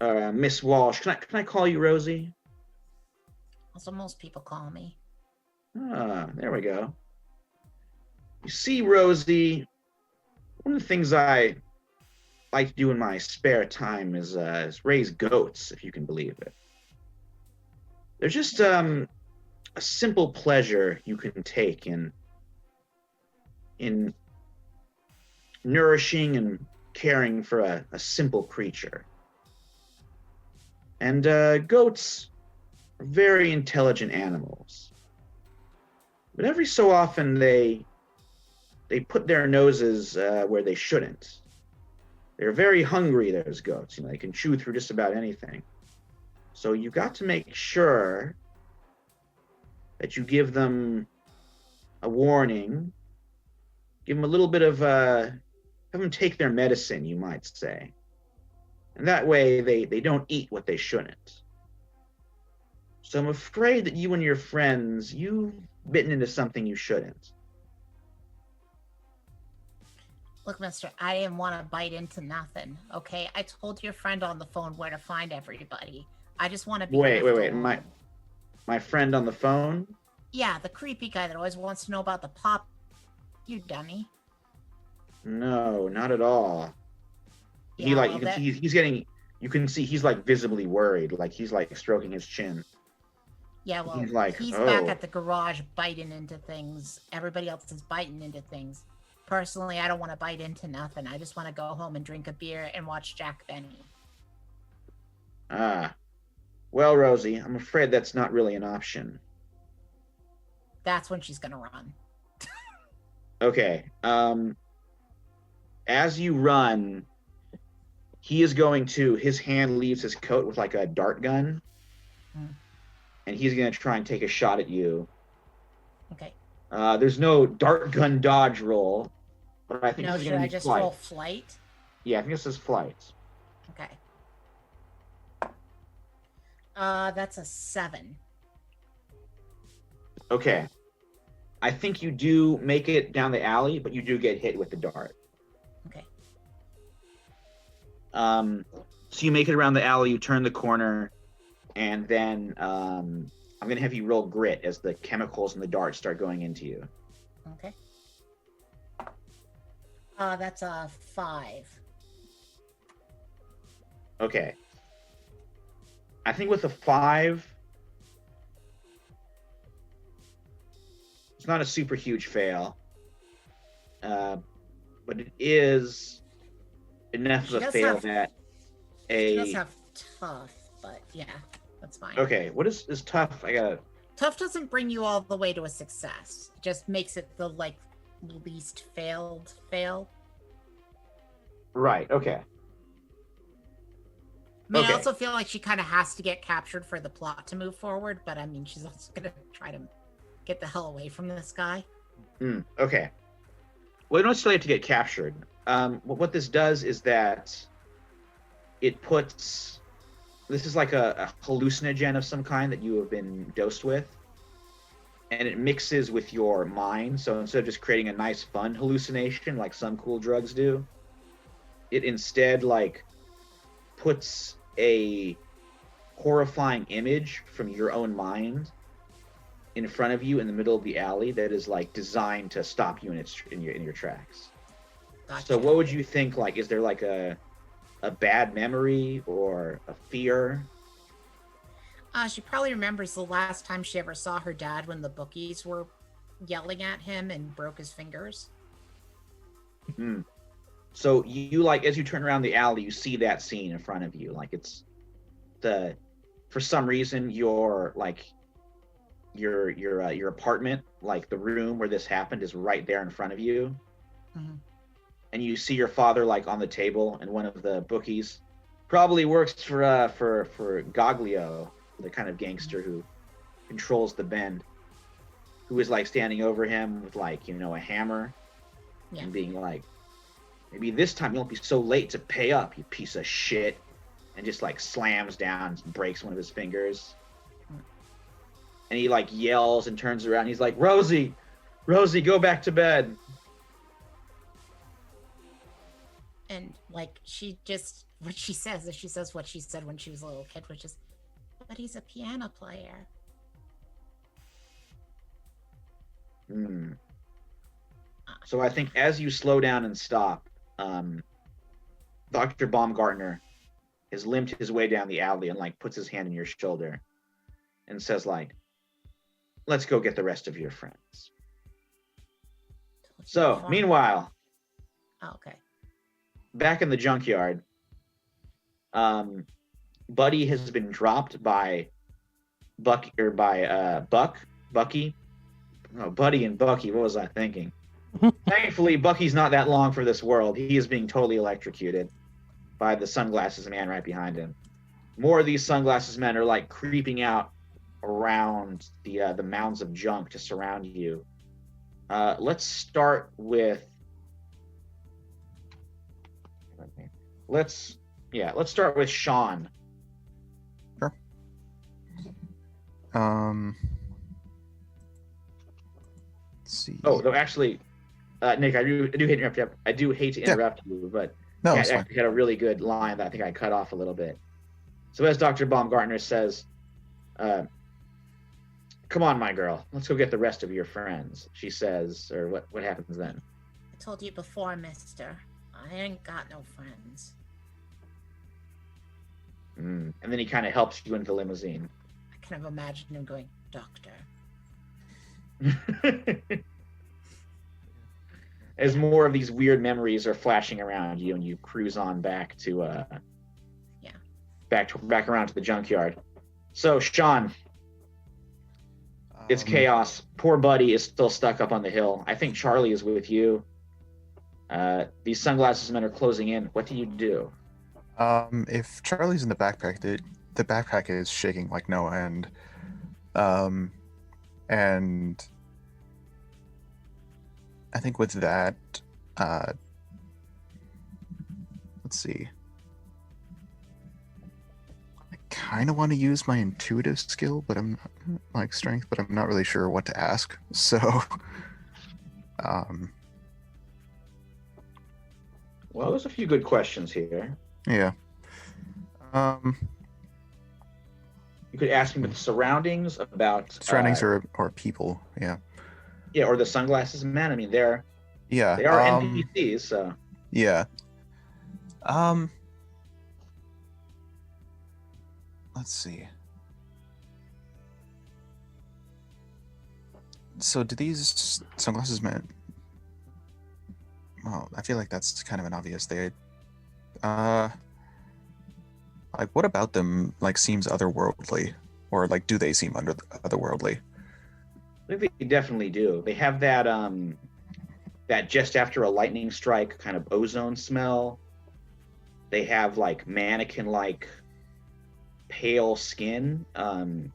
Miss Walsh, can I call you Rosie?
Also, most people call me.
There we go. You see, Rosie, one of the things I like to do in my spare time is raise goats, if you can believe it. They're just a simple pleasure you can take in nourishing and caring for a simple creature. And goats are very intelligent animals. But every so often they put their noses where they shouldn't. They're very hungry, those goats. You know, they can chew through just about anything. So you've got to make sure that you give them a warning, give them a little bit of, have them take their medicine, you might say. And that way they don't eat what they shouldn't. So I'm afraid that you and your friends, you've bitten into something you shouldn't.
Look, Mister, I didn't want to bite into nothing, okay? I told your friend on the phone where to find everybody. I just want to be
Wait.
alone.
My friend on the phone?
Yeah, the creepy guy that always wants to know about the pop. You dummy.
No, not at all.
Yeah,
He like
well,
you can see he's getting. You can see he's like visibly worried, like he's like stroking his chin.
Yeah, well,
He's like,
he's
"Oh."
back at the garage biting into things. Everybody else is biting into things. Personally, I don't want to bite into nothing. I just want to go home and drink a beer and watch Jack Benny.
Well, Rosie, I'm afraid that's not really an option.
That's when she's gonna run.
Okay. As you run, he is going to. His hand leaves his coat with like a dart gun, and he's gonna try and take a shot at you.
Okay.
There's no dart gun dodge roll, But I think
No,
this is
should
going
I
to be
just
flight.
roll flight?
Yeah, I think this is flight.
Okay. That's a 7.
Okay. I think you do make it down the alley, but you do get hit with the dart.
Okay.
So you make it around the alley, you turn the corner, and then I'm going to have you roll grit as the chemicals and the darts start going into you.
Okay. That's a 5.
Okay. I think with a 5, it's not a super huge fail, but it is enough
She
of a
does
fail
have-
that
She does
a...
have tough, but yeah, that's fine.
Okay, what is tough? I gotta...
Tough doesn't bring you all the way to a success. It just makes it the least failed fail.
Right, okay.
I mean,
Okay.
I also feel like she kind of has to get captured for the plot to move forward, but I mean, she's also gonna try to get the hell away from this guy.
Okay. Well, you don't necessarily have to get captured. What this does is that it puts... This is like a hallucinogen of some kind that you have been dosed with. And it mixes with your mind. So instead of just creating a nice, fun hallucination like some cool drugs do, it instead, puts a horrifying image from your own mind in front of you in the middle of the alley that is, designed to stop you in your tracks.
Gotcha.
So what would you think, is there, a bad memory or a fear?
She probably remembers the last time she ever saw her dad when the bookies were yelling at him and broke his fingers.
So you as you turn around the alley, you see that scene in front of you. For some reason, your apartment, the room where this happened, is right there in front of you.
Mm-hmm.
And you see your father on the table, and one of the bookies probably works for Goglio, the kind of gangster who controls the Bend, who is standing over him with a hammer, and being maybe this time you won't be so late to pay up, you piece of shit, and just slams down and breaks one of his fingers. And he yells and turns around. He's like, Rosie, go back to bed.
And she just, what she says is she says what she said when she was a little kid, which is, but he's a piano player.
So I think as you slow down and stop, Dr. Baumgartner has limped his way down the alley and puts his hand on your shoulder and says let's go get the rest of your friends. So meanwhile,
okay,
back in the junkyard, Buddy has been dropped by Bucky. Oh, Buddy and Bucky, what was I thinking? Thankfully, Bucky's not that long for this world. He is being totally electrocuted by the sunglasses man right behind him. More of these sunglasses men are creeping out around the mounds of junk to surround you. Let's start with Sean.
Sure. Let's see.
Oh, though actually, Nick, I do hate to interrupt you, but
No,
I
it's fine.
actually had a really good line that I think I cut off a little bit. So as Dr. Baumgartner says, come on, my girl, let's go get the rest of your friends, she says, or what happens then?
I told you before, mister. I ain't got no friends.
And then he kind of helps you into the limousine.
I kind of imagine him going, Doctor.
As more of these weird memories are flashing around you, and you cruise on back to back around to the junkyard. So Sean, it's chaos. Poor Buddy is still stuck up on the hill. I think Charlie is with you. These sunglasses men are closing in. What do you do?
If Charlie's in the backpack, the backpack is shaking like no end. And I think with that, let's see. I kind of want to use my intuitive skill, but I'm not, like strength, but I'm not really sure what to ask. So,
Well, there's a few good questions here.
yeah.
You could ask him about the surroundings, about
Surroundings or people. Yeah.
yeah, or the sunglasses man. I mean, they are NPCs, so
Yeah. Let's see. So do these sunglasses men? Well, I feel like that's kind of an obvious. Like, what about them like seems otherworldly, or like do they seem otherworldly?
I think they definitely do. They have that that just after a lightning strike kind of ozone smell. They have like mannequin-like pale skin. The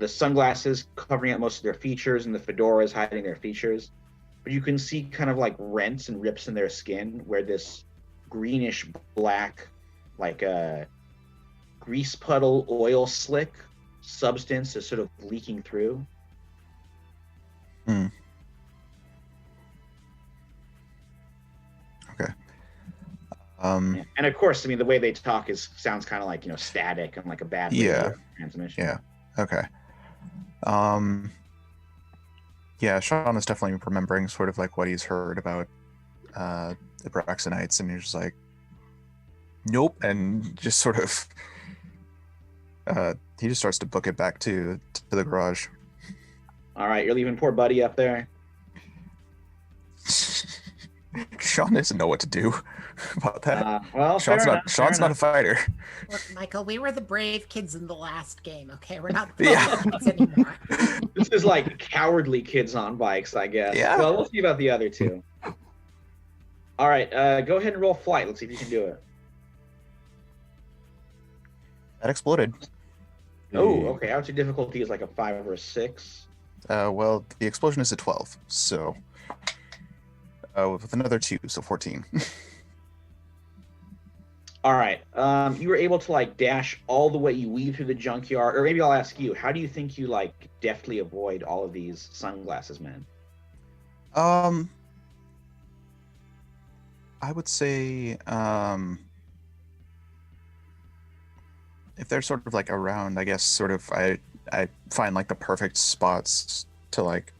sunglasses covering up most of their features, and the fedoras hiding their features. But you can see kind of like rents and rips in their skin where this greenish black, like a grease puddle oil slick substance is sort of leaking through.
Okay.
And of course, I mean, the way they talk sounds kind of like, static and like a bad radio transmission.
Yeah. Okay. Yeah, Sean is definitely remembering sort of like what he's heard about the Braxonites, and he's just like, nope, and just sort of he just starts to book it back to the garage.
All right, you're leaving poor Buddy up there.
Sean doesn't know what to do about that.
Well,
Sean's not a fighter.
Look, Michael, we were the brave kids in the last game, okay? We're not the
Yeah.
kids anymore.
This is like cowardly kids on bikes, I guess.
Yeah.
Well, we'll see about the other two. All right, go ahead and roll flight. Let's see if you can do it.
That exploded.
Oh, okay. Outside difficulty is like a 5 or a 6.
Well, the explosion is a 12, so with another 2, so 14.
All right. You were able to like dash all the way. You weave through the junkyard, or maybe I'll ask you. How do you think you like deftly avoid all of these sunglasses men?
I would say if they're sort of like around, I guess sort of I find like the perfect spots to like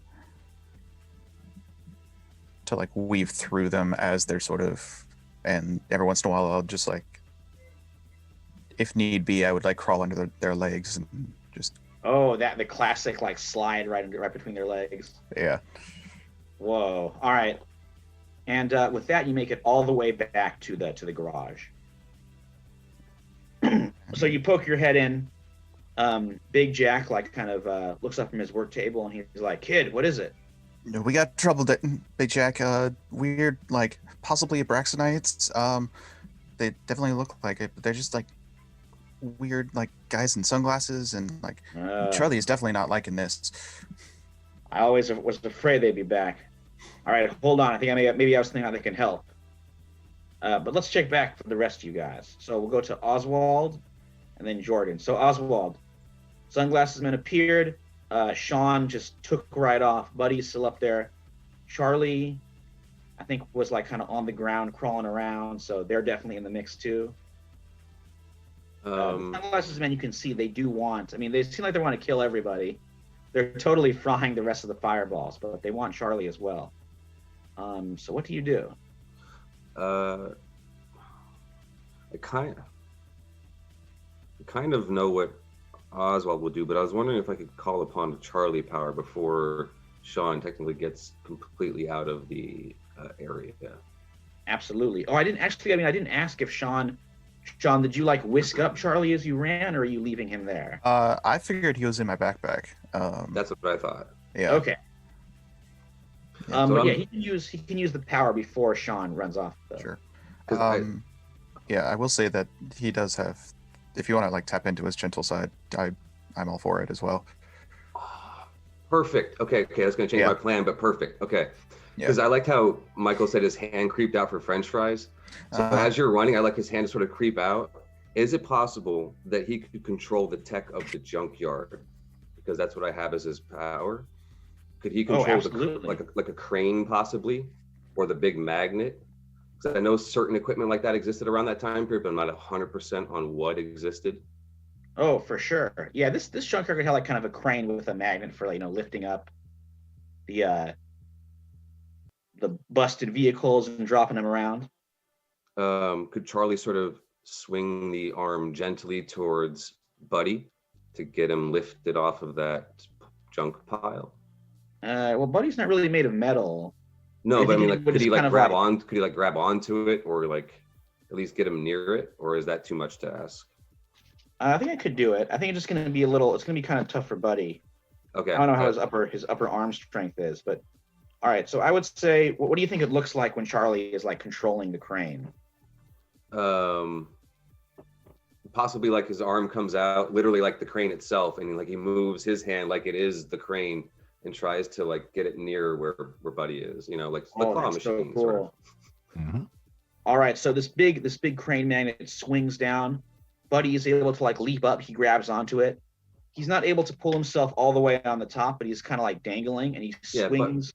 weave through them as they're sort of, and every once in a while I'll just like, if need be, I would like crawl under their legs and just.
Oh, the classic like slide right between their legs.
Yeah.
Whoa. All right. And with that, you make it all the way back to the garage. So you poke your head in. Big Jack like kind of looks up from his work table and he's like, "Kid, what is it?"
No, we got trouble, Big Jack. Weird, like possibly Abraxonites. They definitely look like it, but they're just like weird, like guys in sunglasses, and like Charlie is definitely not liking this.
I always was afraid they'd be back. All right, hold on. I think maybe I was thinking how they can help. But let's check back for the rest of you guys. So we'll go to Oswald and then Jordan. So Oswald, sunglasses men appeared. Sean just took right off. Buddy's still up there. Charlie, I think, was like kind of on the ground crawling around. So they're definitely in the mix too. Sunglasses men, you can see they do want. I mean, they seem like they want to kill everybody. They're totally frying the rest of the fireballs, but they want Charlie as well. So what do you do?
I kind of know what Oswald will do, but I was wondering if I could call upon Charlie power before Sean technically gets completely out of the area.
Absolutely. Oh, I didn't ask if Sean, did you like whisk up Charlie as you ran, or are you leaving him there?
I figured he was in my backpack.
That's what I thought.
Yeah.
Okay.
Yeah,
But yeah, he can use the power before Sean runs off, though.
Sure.
'Cause
Yeah, I will say that he does have. If you want to like tap into his gentle side, I'm all for it as well.
Perfect. Okay, that's going to change my plan, but perfect. Okay. Because I liked how Michael said his hand creeped out for French fries. So as you're running, I like his hand to sort of creep out. Is it possible that he could control the tech of the junkyard? Because that's what I have as his power. Could he control like a crane possibly, or the big magnet? Because I know certain equipment like that existed around that time period, but I'm not 100% on what existed.
Oh, for sure. Yeah, this junkyard could have like kind of a crane with a magnet for lifting up the busted vehicles and dropping them around.
Could Charlie sort of swing the arm gently towards Buddy to get him lifted off of that junk pile?
Well, Buddy's not really made of metal.
No, but I mean, like, could he grab onto it, or like at least get him near it, or is that too much to ask?
I think I could do it. I think it's just going to be it's going to be kind of tough for Buddy.
Okay.
I don't know how his upper arm strength is, but all right. So I would say, what do you think it looks like when Charlie is like controlling the crane?
Possibly like his arm comes out, literally like the crane itself, and like he moves his hand like it is the crane and tries to like get it near where Buddy is, like the claw machine. So cool. Sort of.
Mm-hmm.
All right, so this big crane magnet swings down. Buddy is able to like leap up. He grabs onto it. He's not able to pull himself all the way on the top, but he's kind of like dangling, and he swings.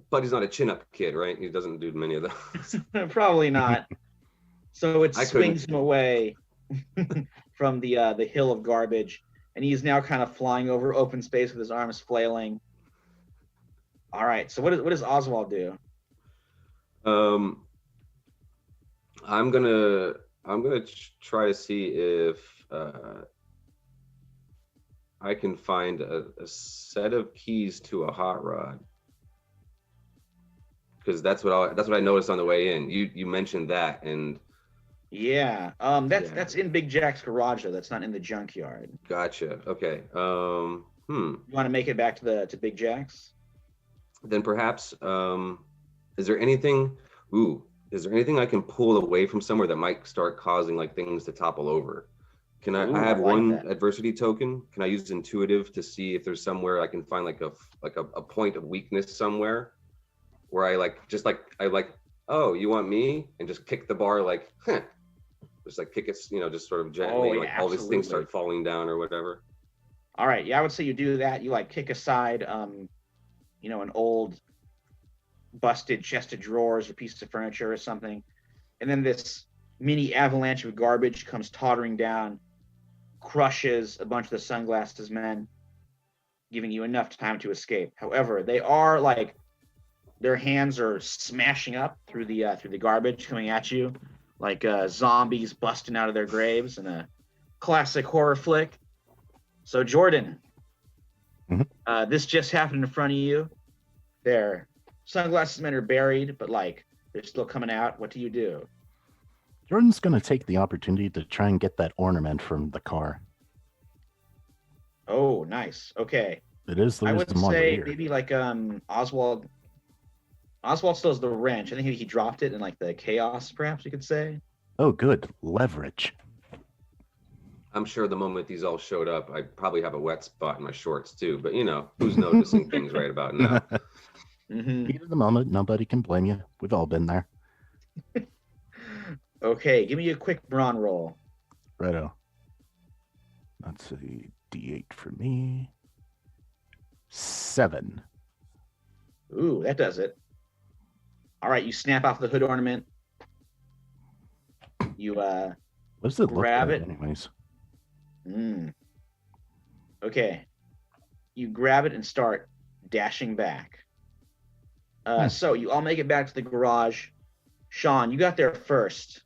Buddy's not a chin-up kid, right? He doesn't do many of those.
Probably not. So it swings him away from the hill of garbage, and he's now kind of flying over open space with his arms flailing. All right, so what does Oswald do?
I'm gonna try to see if I can find a set of keys to a hot rod, because that's what I noticed on the way in. You mentioned that, and
that's in Big Jack's garage though. That's not in the junkyard.
Gotcha. Okay. You
want to make it back to Big Jack's?
Then perhaps is there anything I can pull away from somewhere that might start causing like things to topple over? Can I have one adversity token? Can I use intuitive to see if there's somewhere I can find like a point of weakness somewhere where I oh, you want me? And just kick the bar like, just like kick it, just sort of gently, all these things start falling down or whatever.
All right. Yeah, I would say you do that. You like kick aside an old busted chest of drawers or piece of furniture or something, and then this mini avalanche of garbage comes tottering down, crushes a bunch of the Sunglasses Men, giving you enough time to escape. However, they are like, their hands are smashing up through the garbage coming at you like zombies busting out of their graves in a classic horror flick. So Jordan, this just happened in front of you. Their Sunglasses Men are buried, but like they're still coming out. What do you do?
Jordan's going to take the opportunity to try and get that ornament from the car.
Oh, nice. Okay.
It is the
I would say maybe like Oswald still has the wrench. I think he dropped it in like the chaos, perhaps you could say.
Oh, good. Leverage.
I'm sure the moment these all showed up, I probably have a wet spot in my shorts too, but who's noticing things right about now?
Heat of the moment, nobody can blame you. We've all been there.
Okay, give me a quick brawn roll.
Righto. That's a D8 for me. 7.
Ooh, that does it. All right, you snap off the hood ornament. You
what does it
grab
look like,
it.
Anyways.
Okay. You grab it and start dashing back. So you all make it back to the garage. Sean, you got there first.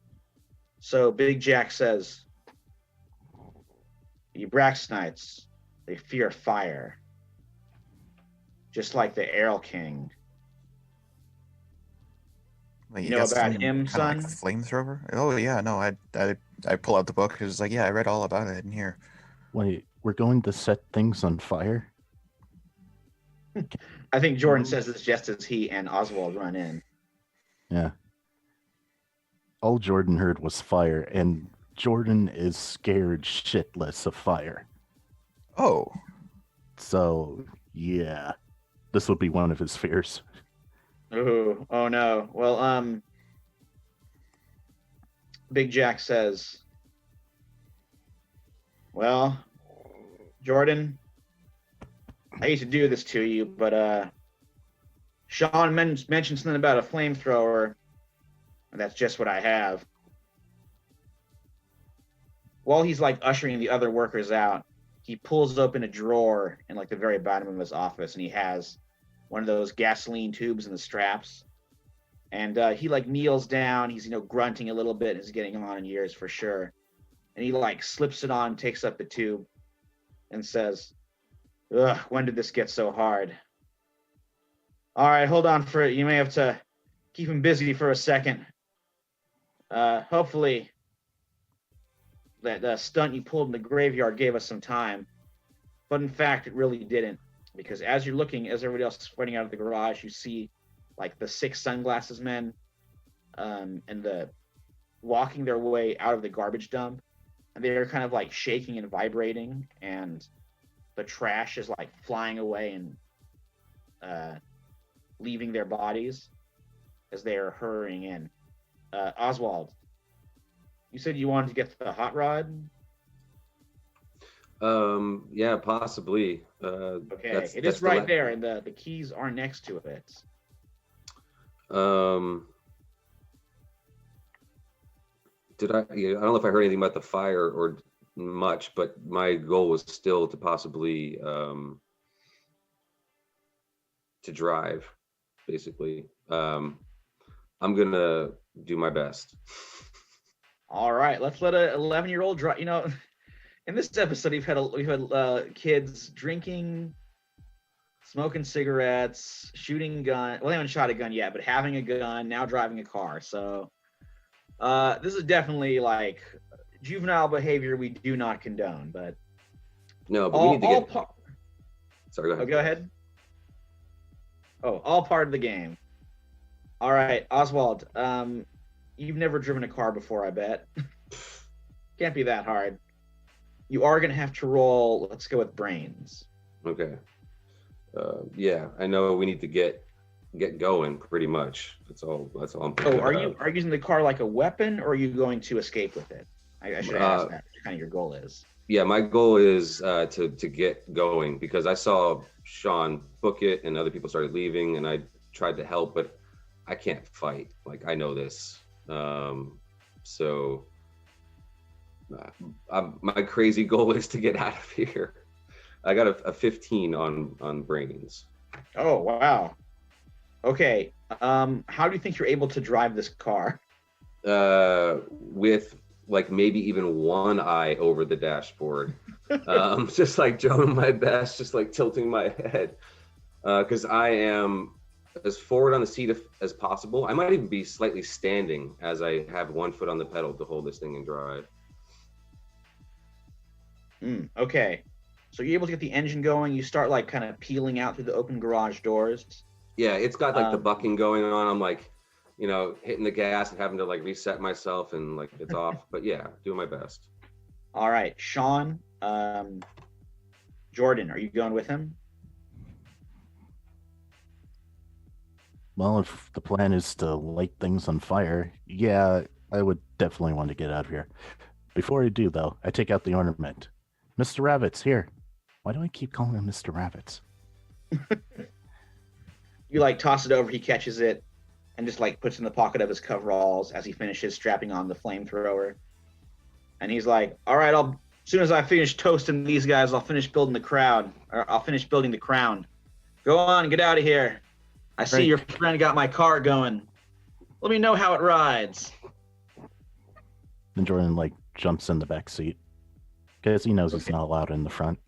So Big Jack says, "The Braxtonites, they fear fire, just like the Errol King."
Wait,
you know about him, son?
Like flamethrower? Oh yeah, no, I pull out the book. It's like, yeah, I read all about it in here.
Wait, we're going to set things on fire?
I think Jordan says this just as he and Oswald run in.
Yeah. All Jordan heard was fire, and Jordan is scared shitless of fire.
Oh.
So, yeah. This would be one of his fears.
Ooh, oh no. Well, Big Jack says, well, Jordan, I hate to do this to you, but Sean mentioned something about a flamethrower, and that's just what I have. While he's like ushering the other workers out, he pulls open a drawer in like the very bottom of his office, and he has one of those gasoline tubes and the straps. And he like kneels down. He's grunting a little bit. He's getting on in years for sure. And he like slips it on, takes up the tube, and says, "Ugh, when did this get so hard? All right, hold on for it. You may have to keep him busy for a second. Hopefully, that stunt you pulled in the graveyard gave us some time, but in fact, it really didn't. Because as you're looking, as everybody else is pointing out of the garage, you see like the 6 sunglasses men, and the walking their way out of the garbage dump, and they're kind of like shaking and vibrating, and the trash is like flying away and leaving their bodies as they are hurrying in. Oswald, you said you wanted to get the hot rod?
Yeah, possibly.
Okay,
That's
it is
the
right there, and the keys are next to it.
Did I? Yeah, I don't know if I heard anything about the fire or much, but my goal was still to possibly to drive, basically. I'm gonna do my best.
All right, let's let a 11-year-old drive. In this episode, we've had kids drinking, smoking cigarettes, shooting gun. Well, they haven't shot a gun yet, but having a gun, now driving a car. So this is definitely like juvenile behavior we do not condone. But
No, but we need to get. Sorry, go
Oh,
ahead.
go ahead. Oh, all part of the game. All right, Oswald. You've never driven a car before, I bet. Can't be that hard. You are gonna have to roll. Let's go with brains.
Okay. Yeah, I know we need to get going pretty much. That's all I'm thinking
Oh, are
about.
you using the car like a weapon, or are you going to escape with it? I should ask that. What kind of your goal is?
Yeah, my goal is to get going, because I saw Sean book it and other people started leaving, and I tried to help, but I can't fight. Like, I know this. So my crazy goal is to get out of here. I got a 15 on brains.
Oh, wow. Okay. How do you think you're able to drive this car?
With like maybe even one eye over the dashboard. Just like doing my best, just like tilting my head. Because I am as forward on the seat as possible. I might even be slightly standing as I have one foot on the pedal to hold this thing and drive.
Okay. So you're able to get the engine going. You start like kind of peeling out through the open garage doors.
Yeah, it's got like the bucking going on. I'm like, hitting the gas and having to like reset myself, and like it's off. But yeah, doing my best.
All right, Sean, Jordan, are you going with him?
Well, if the plan is to light things on fire, yeah, I would definitely want to get out of here. Before I do, though, I take out the ornament. Mr. Rabbit's here. Why do I keep calling him Mr. Rabbit's?
You like toss it over, he catches it, and just like puts it in the pocket of his coveralls as he finishes strapping on the flamethrower. And he's like, all right, as soon as I finish toasting these guys, I'll finish building the crowd, or I'll finish building the crown. Go on, get out of here. I see your friend got my car going. Let me know how it rides.
Then Jordan like jumps in the back seat because he knows he's not allowed in the front.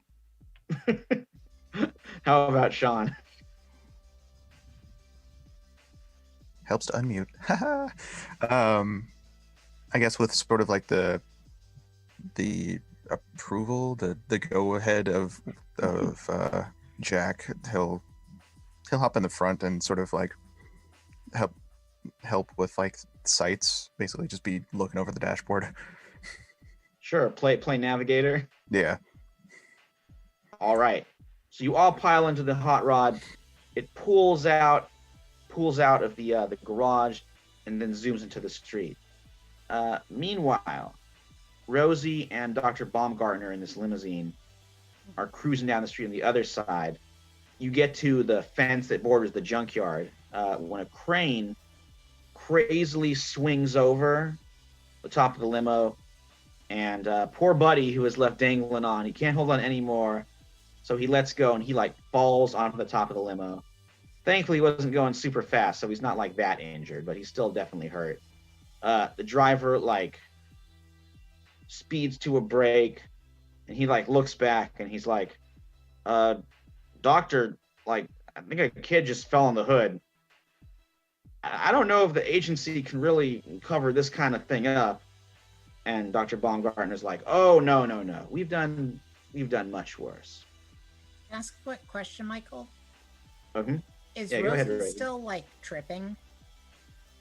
How about Sean?
Helps to unmute. I guess with sort of like the approval, the go ahead of Jack, he'll hop in the front and sort of like help with like sights, basically just be looking over the dashboard.
Sure, play navigator.
Yeah.
All right. So you all pile into the hot rod. It pulls pulls out of the garage and then zooms into the street. Meanwhile, Rosie and Dr. Baumgartner in this limousine are cruising down the street on the other side. You get to the fence that borders the junkyard when a crane crazily swings over the top of the limo, and poor Buddy, who is left dangling on, he can't hold on anymore, so he lets go and he like falls onto the top of the limo. Thankfully, he wasn't going super fast, so he's not like that injured, but he's still definitely hurt. The driver like speeds to a brake, and he like looks back and he's like, doctor, like, I think a kid just fell on the hood. I don't know if the agency can really cover this kind of thing up. And Dr. Baumgartner's like, oh, no. We've done much worse.
Can I ask a quick question, Michael?
Mm-hmm.
Is
Yeah, go ahead,
Rosie
Rosie.
still like tripping?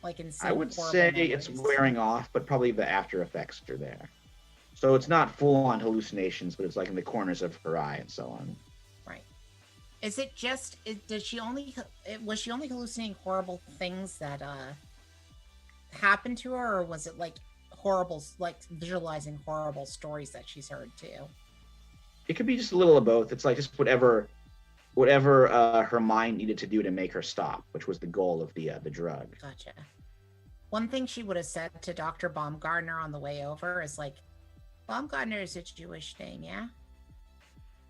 Like in
I would say it's wearing off, but probably the after effects are there. So it's not full-on hallucinations, but it's like in the corners of her eye and so on.
Right. Is it just? Was she only hallucinating horrible things that happened to her, or was it like horrible, like visualizing horrible stories that she's heard too?
It could be just a little of both. It's like just whatever her mind needed to do to make her stop, which was the goal of the drug.
Gotcha. One thing she would have said to Dr. Baumgartner on the way over is like, Baumgartner is a Jewish name, yeah?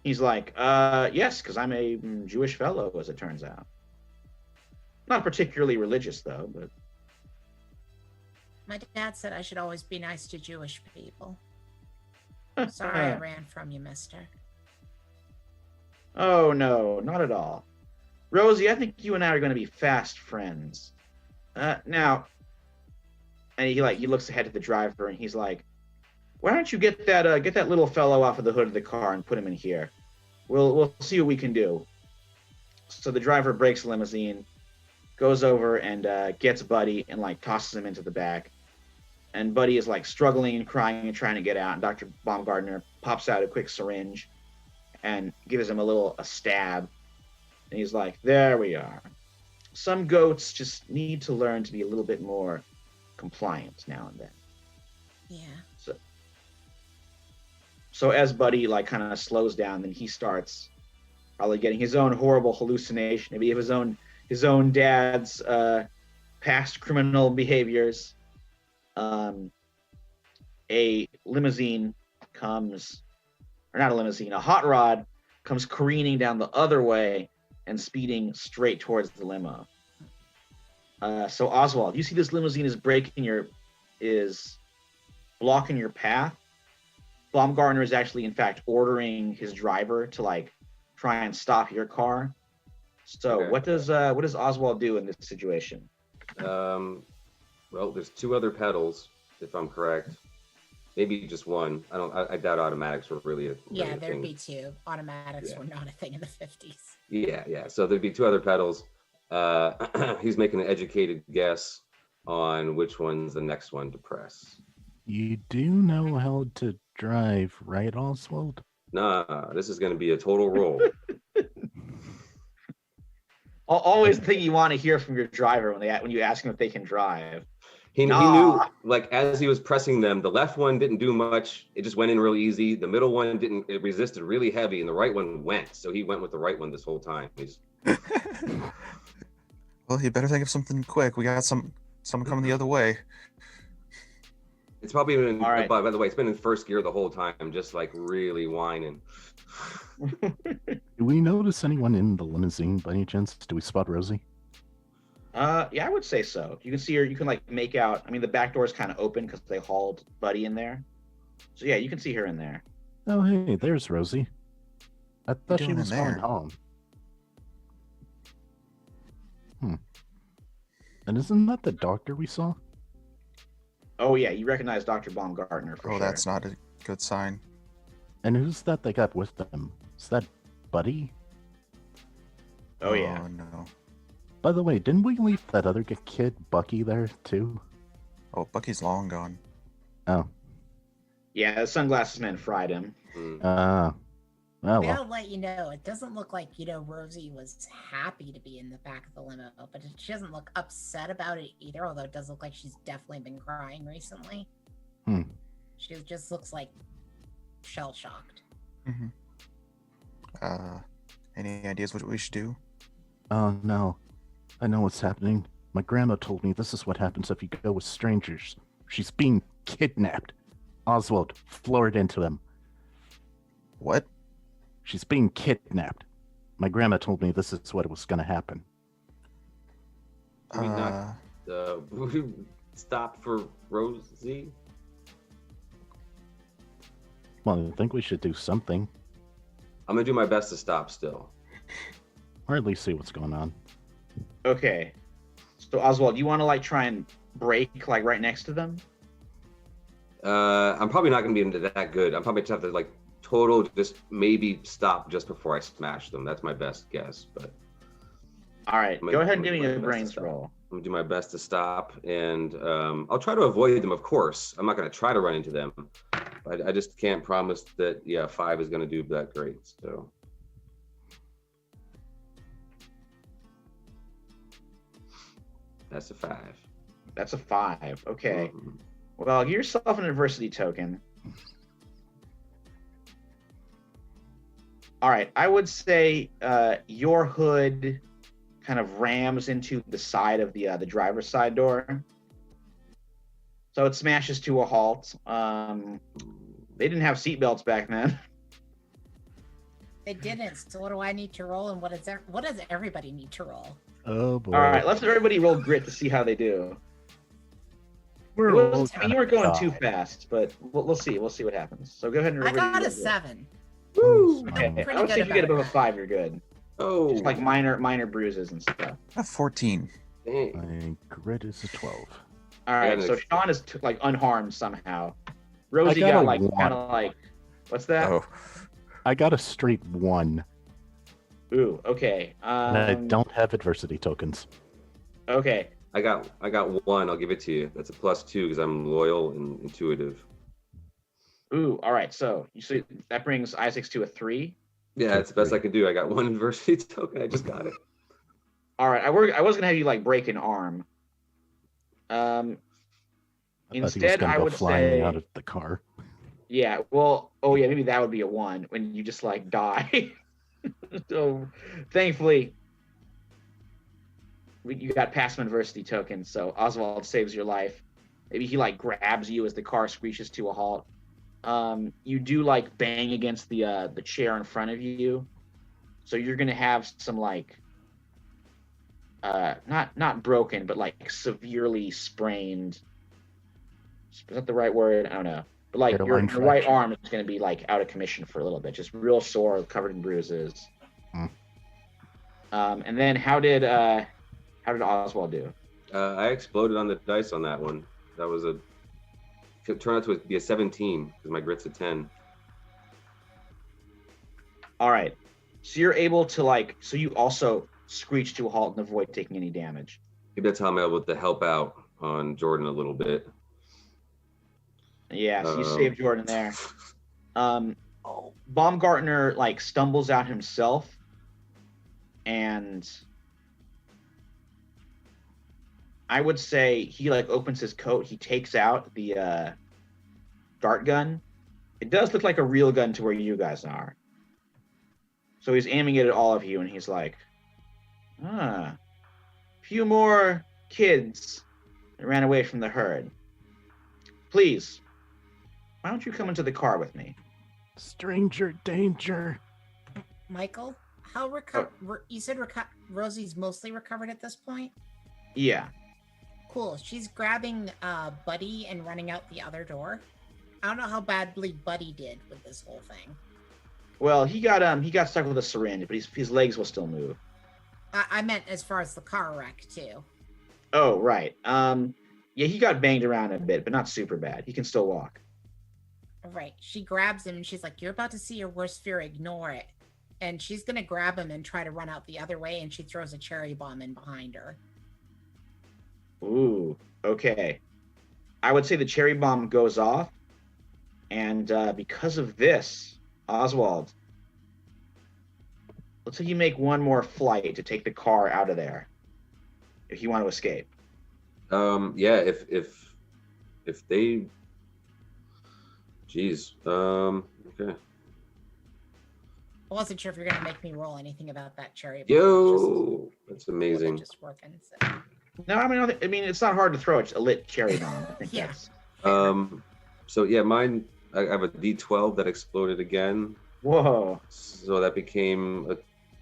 He's like, yes, because I'm a Jewish fellow, as it turns out. Not particularly religious, though, but...
My dad said I should always be nice to Jewish people. Sorry I ran from you, mister.
Oh, no, not at all. Rosie, I think you and I are going to be fast friends. Now... And he looks ahead to the driver, and he's like, why don't you get that little fellow off of the hood of the car and put him in here? We'll see what we can do. So the driver brakes the limousine, goes over and gets Buddy and like tosses him into the back. And Buddy is like struggling and crying and trying to get out. And Dr. Baumgartner pops out a quick syringe and gives him a stab. And he's like, there we are. Some goats just need to learn to be a little bit more compliant now and then.
Yeah.
So as Buddy like kind of slows down, then he starts probably getting his own horrible hallucination, maybe of his own dad's past criminal behaviors. A limousine comes, or not a limousine, a hot rod comes careening down the other way and speeding straight towards the limo. So Oswald, you see this limousine is blocking your path. Baumgartner is actually, in fact, ordering his driver to like try and stop your car. So
Okay.
what does Oswald do in this situation?
Well, there's two other pedals, if I'm correct. Maybe just one. I doubt automatics were really a
Yeah,
a
there'd
thing.
be two. Automatics
Yeah.
were not a thing in the 50s.
Yeah. So there'd be two other pedals. He's making an educated guess on which one's the next one to press.
You do know how to drive, right, Oswald?
Nah, this is going to be a total roll.
Always the thing you want to hear from your driver when you ask them if they can drive.
He
Nah.
knew, like, as he was pressing them, the left one didn't do much. It just went in real easy. The middle one didn't. It resisted really heavy, and the right one went. So he went with the right one this whole time.
Well, you better think of something quick. We got someone coming the other way.
It's probably been,
All right.
by the way, it's been in first gear the whole time, just like really whining.
Do we notice anyone in the limousine by any chance? Do we spot Rosie?
Yeah, I would say so. You can see her. You can like make out. I mean, the back door is kind of open because they hauled Buddy in there. So yeah, you can see her in there.
Oh, hey, there's Rosie. I thought she
doing in
was going
there?
home. And isn't that the doctor we saw?
Oh yeah, you recognize Dr. Baumgartner for
Oh,
sure.
that's not a good sign.
And who's that they got with them? Is that Buddy?
Oh yeah.
Oh, no.
By the way, didn't we leave that other kid, Bucky, there too?
Oh, Bucky's long gone.
Oh,
Yeah, the sunglasses man fried him.
Mm.
Oh,
I gotta
well.
let you know, it doesn't look like, Rosie was happy to be in the back of the limo, but she doesn't look upset about it either, although it does look like she's definitely been crying recently.
Hmm.
She just looks like shell-shocked.
Mm-hmm. Any ideas what we should do?
Oh, no. I know what's happening. My grandma told me this is what happens if you go with strangers. She's being kidnapped. Oswald, floor it into him.
What?
She's being kidnapped. My grandma told me this is what was going to happen.
Can we not stop for Rosie?
Well, I think we should do something.
I'm gonna do my best to stop still.
Or at least see what's going on.
Okay. So Oswald, you want to like try and break like right next to them?
I'm probably not gonna be into that good. I'm probably just have to like total just maybe stop just before I smash them. That's my best guess. But
All right.
I'm
Go ahead and
gonna
give
do
me
my
a
best to
brains
stop.
roll.
I'm gonna do my best to stop, and I'll try to avoid them. Of course, I'm not gonna try to run into them. I just can't promise that. Yeah, 5 is gonna do that great. So. That's a 5.
That's a 5. Okay.
Mhm.
Well, give yourself an adversity token. All right. I would say your hood kind of rams into the side of the driver's side door. So it smashes to a halt. They didn't have seatbelts back then.
They didn't, so what do I need to roll, and what does everybody need to roll?
Oh, boy.
All right. Let's everybody roll grit to see how they do.
We're
It
all
was, I mean, you weren't going too
die.
fast, but we'll see. We'll see what happens. So go ahead and
I
everybody
got a
roll grit.
7.
Woo!
Okay.
pretty
I would say
good
if you get
about
above a 5, you're good.
Oh,
Just like minor bruises and stuff.
I have 14.
dang.
My grit is a 12.
All right,
Yeah,
so Sean is like unharmed somehow. Rosie
got
got
a
like
1.
kind of like, what's that?
Oh,
I got a straight 1.
Ooh, okay.
And I don't have adversity tokens.
Okay,
I got 1. I'll give it to you. That's a +2 because I'm loyal and intuitive.
ooh, all right. So you see that brings Isaac's to a 3.
Yeah, that's the best I could do. I got 1 adversity token. I just got it.
All right, I was gonna have you like break an arm.
I thought he was
Instead,
going
I
to go
would
flying
say,
out of the car.
yeah. Well, oh yeah, maybe that would be a 1 when you just like die. So, thankfully, you got passive adversity tokens. So Oswald saves your life. Maybe he like grabs you as the car screeches to a halt. You do like bang against the chair in front of you, so you're gonna have some like not broken, but like severely sprained. Is that the right word? I don't know. But like your
Hairline
right
fracture.
arm is gonna be like out of commission for a little bit, just real sore, covered in bruises.
Hmm.
And then how did Oswald do?
I exploded on the dice on that one. That was it turned out to be a 17 because my grit's a 10.
All right. So you're able to so you also screech to a halt and avoid taking any damage.
Maybe that's how I'm able to help out on Jordan a little bit.
Yeah, so you saved Jordan there. Baumgartner stumbles out himself, and I would say he opens his coat. He takes out the dart gun. It does look like a real gun to where you guys are. So he's aiming it at all of you, and he's like, few more kids that ran away from the herd. Please, why don't you come into the car with me?
Stranger danger.
Michael, how you said Rosie's mostly recovered at this point?
Yeah.
Cool. She's grabbing Buddy and running out the other door. I don't know how badly Buddy did with this whole thing.
Well, he got stuck with a syringe, but his legs will still move.
I meant as far as the car wreck too.
Oh, right. Yeah, he got banged around a bit, but not super bad. He can still walk.
Right. She grabs him and she's like, "You're about to see your worst fear. Ignore it." And she's gonna grab him and try to run out the other way, and she throws a cherry bomb in behind her.
Ooh, okay. I would say the cherry bomb goes off, and because of this, Oswald, let's say you make one more flight to take the car out of there if you want to escape.
Yeah, if they, geez, okay.
I wasn't sure if you're gonna make me roll anything about that cherry bomb.
Yo, that's
It's
amazing.
just working. So.
No, I mean it's not hard to throw. It's a lit cherry bomb. I think
Yeah.
that's.
So yeah, mine. I have a D12 that exploded again.
Whoa.
So that became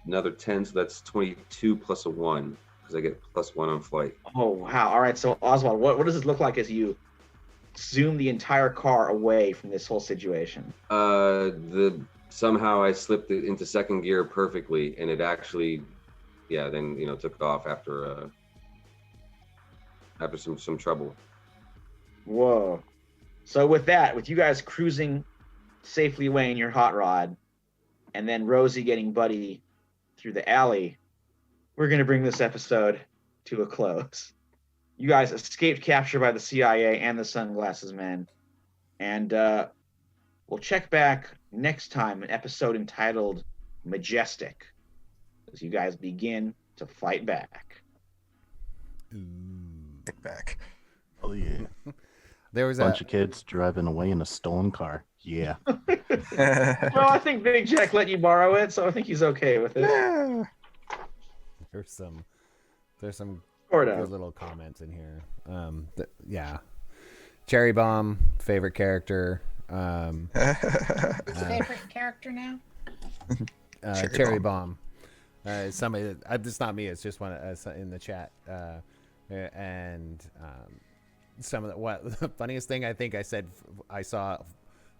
another 10. So that's 22 plus a 1 because I get +1 on flight.
Oh wow! All right, so Oswald, what does this look like as you zoom the entire car away from this whole situation?
Somehow I slipped it into second gear perfectly, and it actually, yeah, then took off after some trouble.
Whoa! So with you guys cruising safely away in your hot rod, and then Rosie getting Buddy through the alley, we're gonna bring this episode to a close. You guys escaped capture by the CIA and the Sunglasses Men, and we'll check back next time, an episode entitled Majestic, as you guys begin to fight back.
Kick back.
Oh yeah.
There was
Bunch of kids driving away in a stolen car. Yeah.
Well, I think Big Jack let you borrow it, so I think he's okay with it.
there's some
Sort
good
of.
little comments in here. Yeah. Cherry Bomb, favorite character.
Who's favorite character now?
Cherry Bomb. Somebody. It's not me. It's just one in the chat. And some of the funniest thing I think I said I saw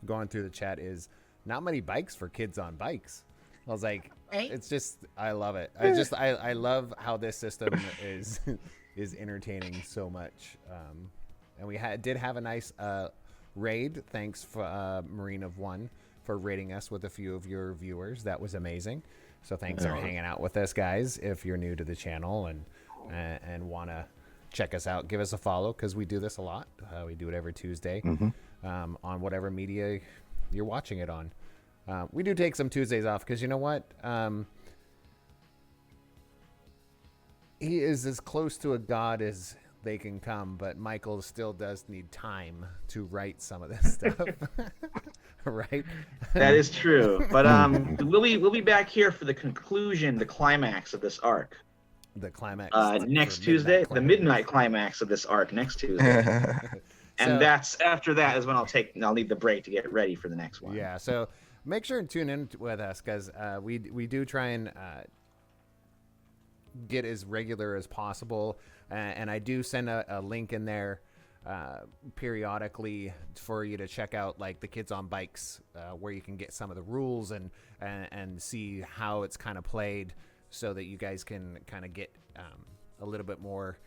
going through the chat is not many bikes for kids on bikes. I was like,
Right?
it's just, I love it. I love how this system is entertaining so much. And we did have a nice raid. Thanks for Marine of One for raiding us with a few of your viewers. That was amazing. So thanks for hanging out with us, guys. If you're new to the channel and want to check us out, give us a follow because we do this a lot. We do it every Tuesday on whatever media you're watching it on. We do take some Tuesdays off because you know what? He is as close to a god as they can come, but Michael still does need time to write some of this stuff. Right?
That is true. But we'll be back here for the conclusion, the climax of this arc.
The climax
next Tuesday, the midnight climax of this arc next Tuesday. And that's after that is when I'll need the break to get ready for the next one.
Yeah, so make sure and tune in with us because we do try and get as regular as possible, and I do send a link in there periodically for you to check out, like the Kids on Bikes, where you can get some of the rules and see how it's kind of played, so that you guys can kind of get a little bit more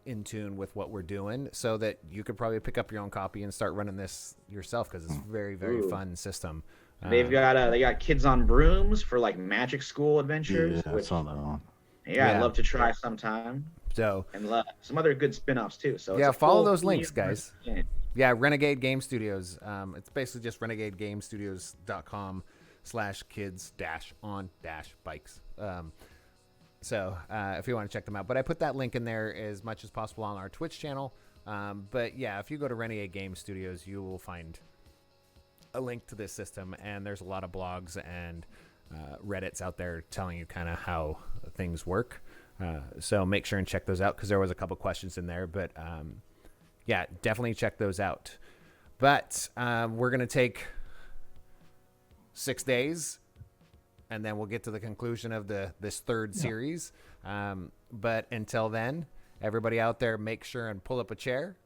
in tune with what we're doing, so that you could probably pick up your own copy and start running this yourself because it's a very, very fun system.
They've got they got Kids on Brooms for like magic school adventures.
Yeah, I
which,
saw that one.
yeah, I'd love to try sometime.
So
And some other good spin-offs too. So
yeah,
it's a
follow
full
those links, guys.
Yeah.
Yeah, Renegade Game Studios. It's basically just renegadegamestudios.com/kids-on-bikes. So if you want to check them out, but I put that link in there as much as possible on our Twitch channel. But yeah, if you go to Renegade Game Studios, you will find a link to this system, and there's a lot of blogs and Reddits out there telling you kind of how things work. So make sure and check those out because there was a couple questions in there. But yeah, definitely check those out. But we're going to take 6 days, and then we'll get to the conclusion of this third series. But until then, everybody out there, make sure and pull up a chair.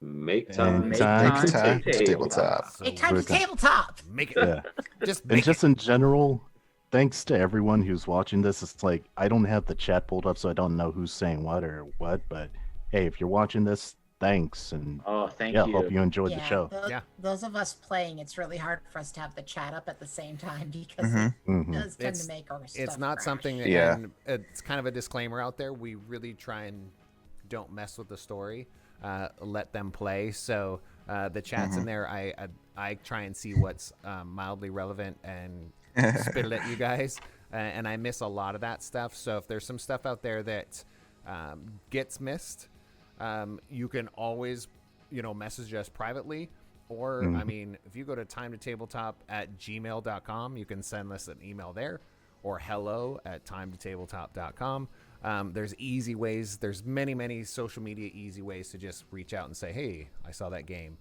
Make time.
Make time to
tabletop.
So
Make time to
we're-
tabletop.
make it.
Yeah.
Just
And
make
just
it.
in general, thanks to everyone who's watching this. It's like I don't have the chat pulled up, so I don't know who's saying what or what. But hey, if you're watching this, thanks, and
Oh, thank
yeah,
you.
hope you enjoyed the show.
Yeah.
Those of us playing, it's really hard for us to have the chat up at the same time because
Mhm.
it
Mhm.
does tend
It's-
to make our stuff
It's not
crash.
something,
Yeah.
and it's kind of a disclaimer out there. We really try and don't mess with the story. Let them play. So the chats in there, I try and see what's mildly relevant and spit it at you guys, and I miss a lot of that stuff. So if there's some stuff out there that gets missed, you can always, message us privately. Or, I mean, if you go to timetotabletop@gmail.com, you can send us an email there, or hello@timetotabletop.com. There's easy ways. There's many, many social media easy ways to just reach out and say, hey, I saw that game.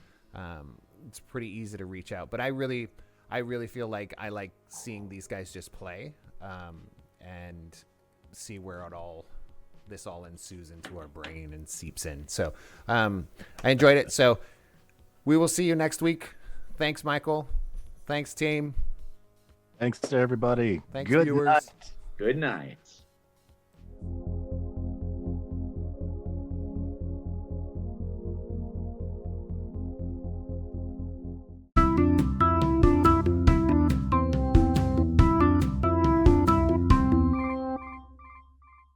It's pretty easy to reach out. But I really feel like I like seeing these guys just play and see where this all ensues into our brain and seeps in. So I enjoyed it. So we will see you next week. Thanks, Michael. Thanks, team.
Thanks to everybody.
Thanks,
Good
viewers.
night.
Good night.